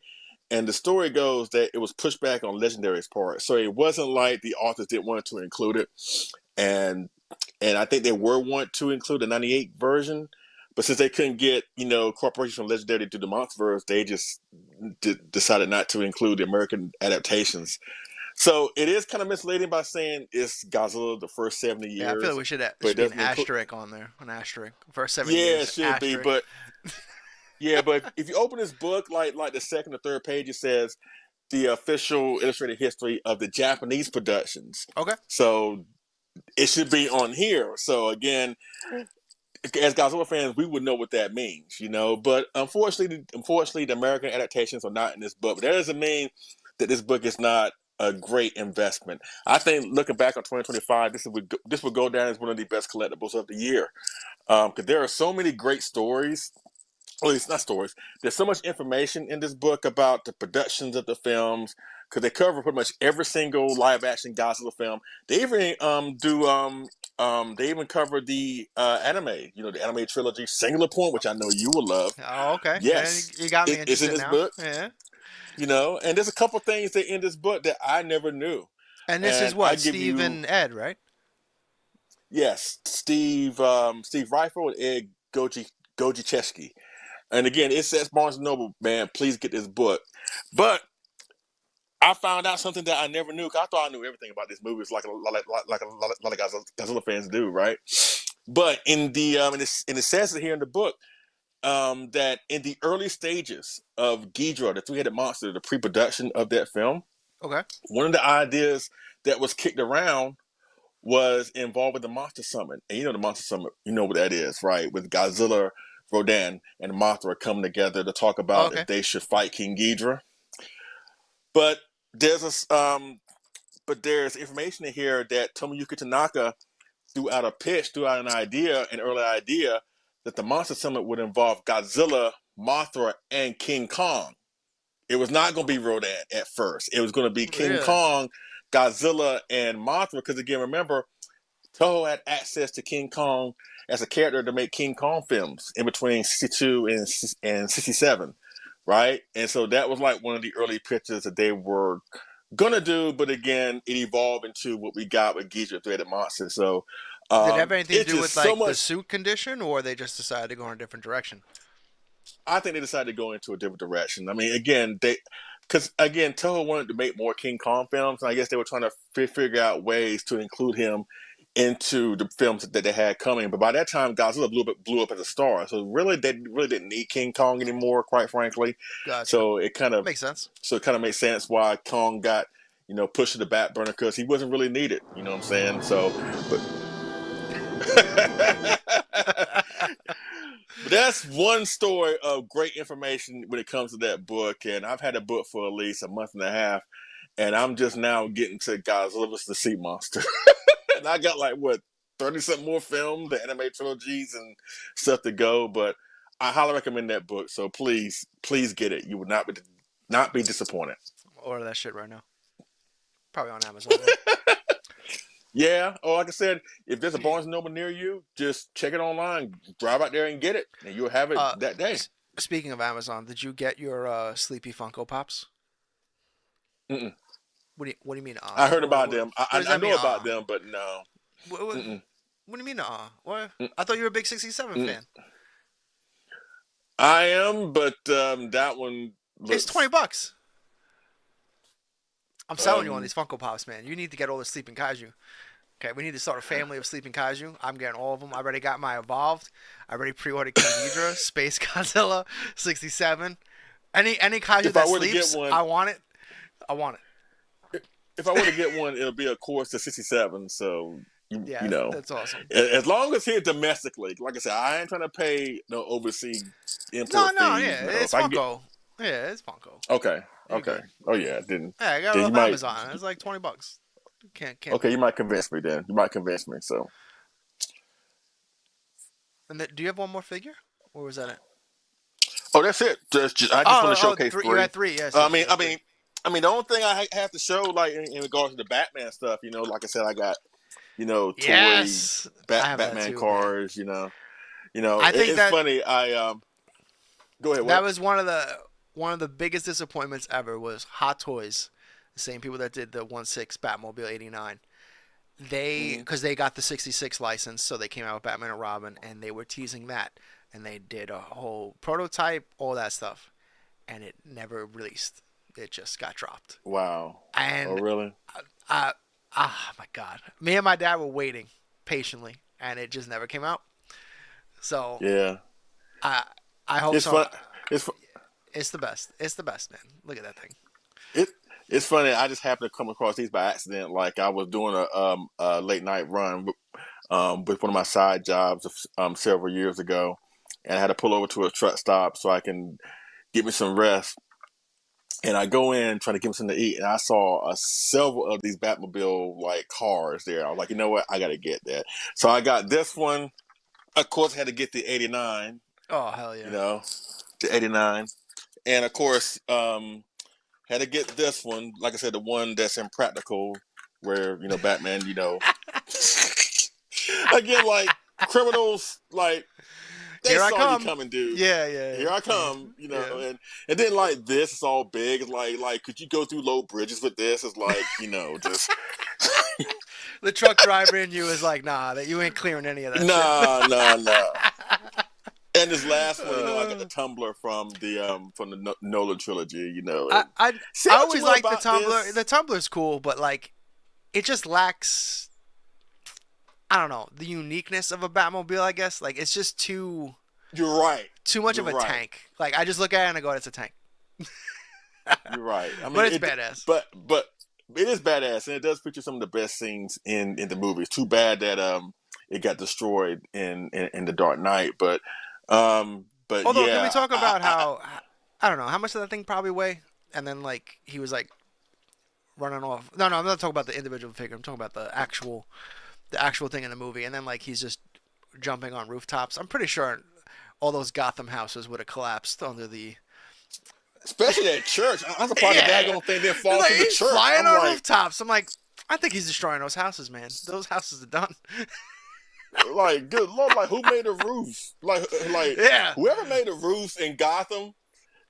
and the story goes that it was pushed back on Legendary's part. So it wasn't like the authors didn't want to include it, and I think they were want to include the '98 version, but since they couldn't get cooperation from Legendary to do the MonsterVerse, they just decided not to include the American adaptations. So it is kind of misleading by saying it's Godzilla the first 70 Yeah, I feel years, like but should it be an doesn't include. asterisk on there. An asterisk. First 70 Yeah, it years, should be, asterisk. but yeah, but if you open this book, like the second or third page, it says the official illustrated history of the Japanese productions. Okay. So it should be on here. So again, as Godzilla fans, we would know what that means, But unfortunately, the American adaptations are not in this book. But that doesn't mean that this book is not a great investment. I think looking back on 2025, this would go down as one of the best collectibles of the year, because there are so many great stories. Well, it's not stories. There's so much information in this book about the productions of the films, because they cover pretty much every single live action Godzilla film. They even do They even covered the anime, the anime trilogy Singular Point, which I know you will love. Oh, okay. Yeah, Yes, you got me it's in interested this now. book, Yeah. and there's a couple things that in this book that I never knew. And this is And I what give Steve you, and Ed, right? yes, Steve Rifle and Ed Goji Chesky. And again, it says Barnes and Noble, man, please get this book. But I found out something that I never knew. Cause I thought I knew everything about this movie. It's like a lot of Godzilla fans do, right? But in the and it says it here in the book that in the early stages of Ghidorah, the three-headed monster, the pre-production of that film, Okay. one of the ideas that was kicked around was involving the Monster Summit. And the Monster Summit, you know what that is, right? With Godzilla, Rodan, and Mothra coming together to talk Oh, about okay. if they should fight King Ghidorah. But there's information in here that Tomoyuki Tanaka threw out an idea, an early idea, that the Monster Summit would involve Godzilla, Mothra, and King Kong. It was not going to be Rodan at first. It was going to be King Really? Kong, Godzilla, and Mothra. Because again, remember, Toho had access to King Kong as a character to make King Kong films in between 62 and 67, right? And so that was like one of the early pictures that they were gonna do, but again, it evolved into what we got with Ghidorah Threaded Monster. So Did it have anything to it's do just with so like the much. suit condition, or they just decided to go in a different direction? I think they decided to go into a different direction. I mean, again, because again, Toho wanted to make more King Kong films, and I guess they were trying to figure out ways to include him into the films that they had coming. But by that time, Godzilla blew up as a star, so really they really didn't need King Kong anymore, quite frankly. Gotcha. So it kind of Makes sense. makes sense why Kong got pushed to the back burner because he wasn't really needed. You know what I'm saying? So, but. But that's one story of great information when it comes to that book. And I've had a book for at least a month and a half. And I'm just now getting to Godzilla's the Sea Monster. And I got like, 30 something more films, the anime trilogies and stuff to go. But I highly recommend that book. So please get it. You would not be disappointed. Order that shit right now. Probably on Amazon. Right? Yeah. Or like I said, if there's a Barnes and Noble near you, just check it online. Drive out there and get it. And you'll have it that day. Speaking of Amazon, did you get your Sleepy Funko Pops? Mm-mm. What do you mean? I heard about them. I mean, know about them, but no. What do you mean? What? I thought you were a big 67 fan. I am, but that one looks... It's $20. I'm selling you on these Funko Pops, man. You need to get all the Sleeping Kaiju. Okay, we need to start a family of Sleeping Kaiju. I'm getting all of them. I already got my Evolved. I already pre-ordered King Ghidorah, Space Godzilla, 67. Any Kaiju that sleeps, I want it. I want it. If I were to get one, it'll be, of course, the 67. So, you know. That's awesome. As long as here domestically. Like I said, I ain't trying to pay no overseas import fees. Yeah, it's Funko. Yeah, it's Funko. Okay. Oh, yeah, I didn't. Yeah, I got it off Amazon. It's like $20. Can't. Okay, you might convince me then. So. And do you have one more figure, or was that it? Oh, that's it. I just want to showcase three. You had three. Yes. I mean, the only thing I have to show, like in regards to the Batman stuff, like I said, I got, toy Batman cars. Man. I think it's funny. Go ahead. What? That was one of the biggest disappointments ever. Was Hot Toys, the same people that did the 1/6 Batmobile '89. Because they got the 66 license, so they came out with Batman and Robin, and they were teasing that, and they did a whole prototype, all that stuff, and it never released. It just got dropped. Wow. And oh, really? Oh my God. Me and my dad were waiting patiently, and it just never came out. So yeah, I hope it's so. Fun. It's the best. It's the best, man. Look at that thing. It's funny. I just happened to come across these by accident. Like I was doing a late night run with one of my side jobs several years ago, and I had to pull over to a truck stop so I can get me some rest. And I go in trying to get me something to eat, and I saw several of these Batmobile like cars there. I was like, you know what? I got to get that. So I got this one. Of course, I had to get the '89. Oh hell yeah! The '89, and of course. Had to get this one, like I said, the one that's impractical, where Batman, Again, like criminals, like they Here I saw you come. coming, dude. Yeah. Here I come, you know, Yeah. and then like this is all big. It's like could you go through low bridges with this? It's like, you know, just The truck driver in you is like, nah, that you ain't clearing any of that shit. nah. And this last one, you know, I got the Uh, Tumbler from the Nolan trilogy, you know. I, And I see I what you always want like the about Tumblr. this. The Tumblr's cool, but like it just lacks, I don't know, the uniqueness of a Batmobile, I guess. Like it's just You're right. too much You're of a right. tank. Like I just look at it and I go, it's a tank. You're right. I But mean, it's badass. but it is badass, and it does feature some of the best scenes in the movie. It's too bad that it got destroyed in the Dark Knight, but Although, can we yeah, talk about how, I don't know, how much did that thing probably weigh? And then like he was like running off. No, I'm not talking about the individual figure. I'm talking about the actual thing in the movie. And then like he's just jumping on rooftops. I'm pretty sure all those Gotham houses would have collapsed under the. especially that church. I'm surprised the Yeah, daggone thing didn't it's fall like through the he's church. flying I'm on like, rooftops. I'm like, I think he's destroying those houses, man. Those houses are done. good lord, like who made the roof? Like Yeah. whoever made the roofs in Gotham,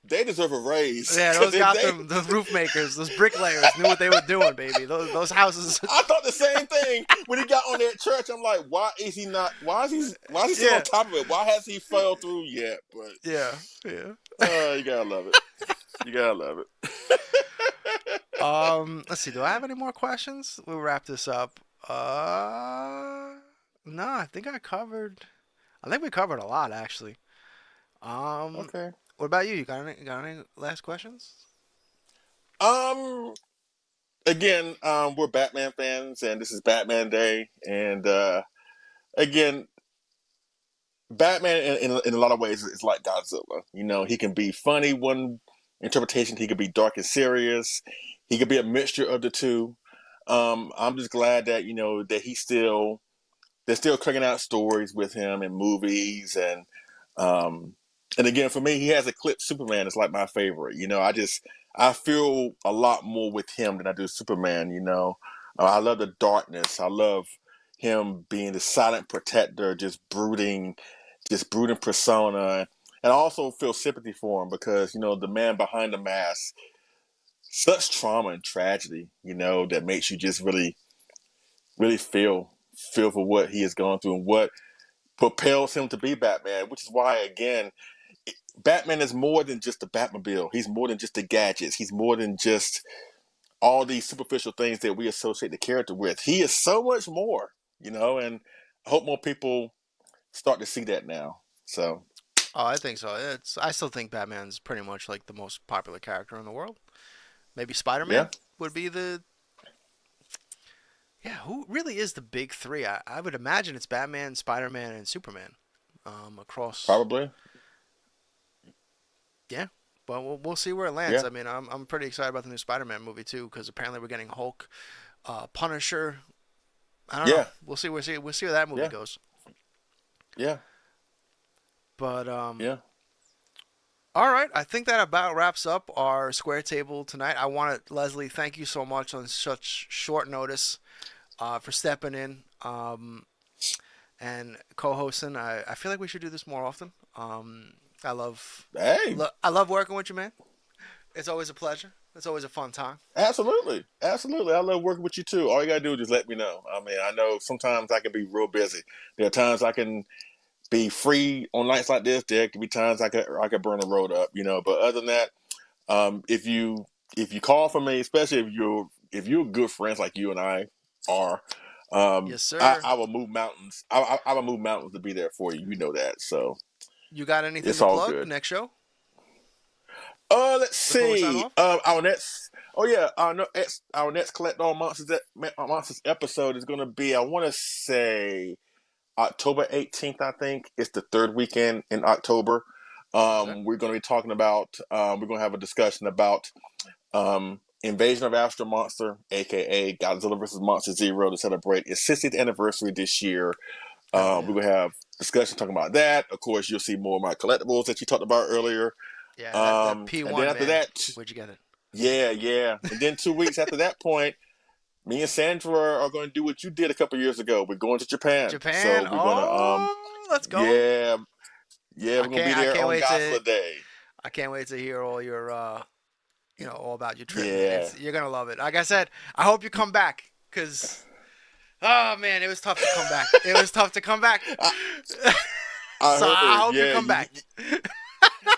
they deserve a raise. Yeah, Because those Gotham, those roof makers, those bricklayers knew what they were doing, baby. Those houses. I thought the same thing when he got on that church. I'm like, why is he not? Why is he still Yeah, on top of it? Why has he fell through yet? But yeah, yeah. you gotta love it. You gotta love it. Let's see. Do I have any more questions? We'll wrap this up. No, I think I covered. I think we covered a lot actually. Um, Okay. what about you? You got any last questions? Um. Again, we're Batman fans, and this is Batman Day, and again, Batman in a lot of ways is like Godzilla. You know, he can be funny one interpretation. He could be dark and serious. He could be a mixture of the two. I'm just glad that you know that they're still cranking out stories with him in movies um and again for me he has eclipsed Superman. It's like my favorite. You know, I feel a lot more with him than I do Superman. You know, I love the darkness. I love him being the silent protector, just brooding persona. And I also feel sympathy for him because you know the man behind the mask, such trauma and tragedy. You know that makes you just really feel for what he has gone through and what propels him to be Batman, which is why, again, Batman is more than just the Batmobile. He's more than just the gadgets. He's more than just all these superficial things that we associate the character with. He is so much more, you know, and I hope more people start to see that now. So, Oh, I think so. I still think Batman's pretty much like the most popular character in the world. Maybe yeah, Spider-Man would be the. Yeah, who really is the big three? I would imagine it's Batman, Spider-Man, and Superman. Across. probably. Yeah, but we'll see where it lands. Yeah, I mean, I'm pretty excited about the new Spider-Man movie too because apparently we're getting Hulk, Punisher. I don't know. yeah, We'll see where that movie yeah, goes. yeah, But yeah. all right, I think that about wraps up our square table tonight. I want to, Leslie, thank you so much on such short notice for stepping in and co-hosting. I feel like we should do this more often. I love Hey, I love working with you, man. It's always a pleasure. It's always a fun time. absolutely. Absolutely. I love working with you too. All you gotta do is just let me know. I mean, I know sometimes I can be real busy. There are times I can be free on nights like this. There could be times I could burn the road up, you know. But other than that, if you call for me, especially if you're good friends like you and I are, Yes, sir. I will move mountains. I will move mountains to be there for you. You know that. So You got anything it's to all plug good. next show Let's before we sign see. off? Our next. Oh yeah, our next Collect All Monsters episode is going to be. I want to say October 18th. I think it's the third weekend in October. Okay. We're going to be talking about. We're going to have a discussion about Invasion of Astro Monster, aka Godzilla vs. Monster Zero, to celebrate its 60th anniversary this year. Hell We're yeah. going to have discussion talking about that. Of course, you'll see more of my collectibles that you talked about earlier. Yeah, that And then P1 after man. that, Where'd you get it? yeah. And then 2 weeks after that point, me and Sandra are going to do what you did a couple years ago. We're going to Japan, Japan. so we're going to Let's go. yeah, yeah, we're going to be I there can't on wait to Godzilla Day. I can't wait to hear all your all about your trip, man. Yeah. You're gonna love it. Like I said, I hope you come back, cause oh man, it was tough to come back. It was tough to come back. I So heard, I hope you yeah, come back.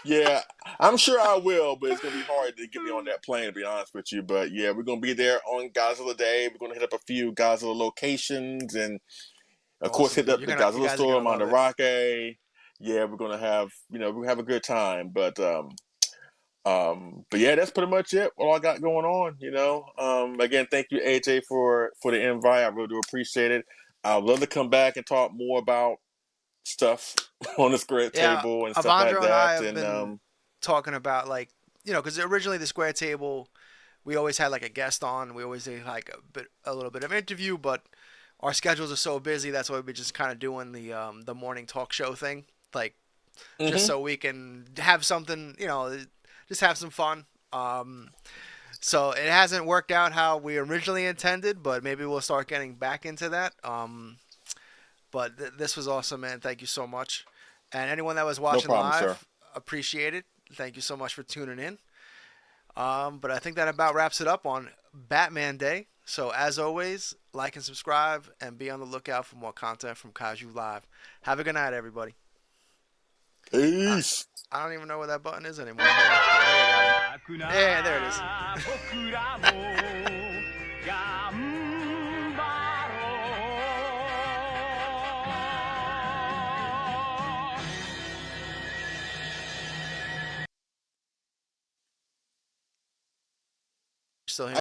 yeah, I'm sure I will, but it's gonna be hard to get me on that plane, to be honest with you. But yeah, we're gonna be there on Godzilla Day. We're gonna hit up a few Godzilla locations, and of course, Awesome, hit dude. up the You Godzilla guys are store gonna in love it. Monterey. Yeah, we're gonna have, we'll have a good time. But yeah, that's pretty much it. All I got going on. Again, thank you, AJ, for the invite. I really do appreciate it. I'd love to come back and talk more about stuff on the square Yeah, table and stuff like Avandro and I that. have And been talking about because originally the Square Table, we always had like a guest on. We always did like a little bit of interview, but our schedules are so busy. That's why we're just kind of doing the morning talk show thing, like just hmm so we can have something, just have some fun. So it hasn't worked out how we originally intended, but maybe we'll start getting back into that. But this was awesome, man. Thank you so much. And anyone that was no watching problem, sir. live, appreciate it. Thank you so much for tuning in. But I think that about wraps it up on Batman Day. So as always, like and subscribe, and be on the lookout for more content from Kaiju Live. Have a good night, everybody. I, Peace. I don't even know where that button is anymore. Yeah, there it is.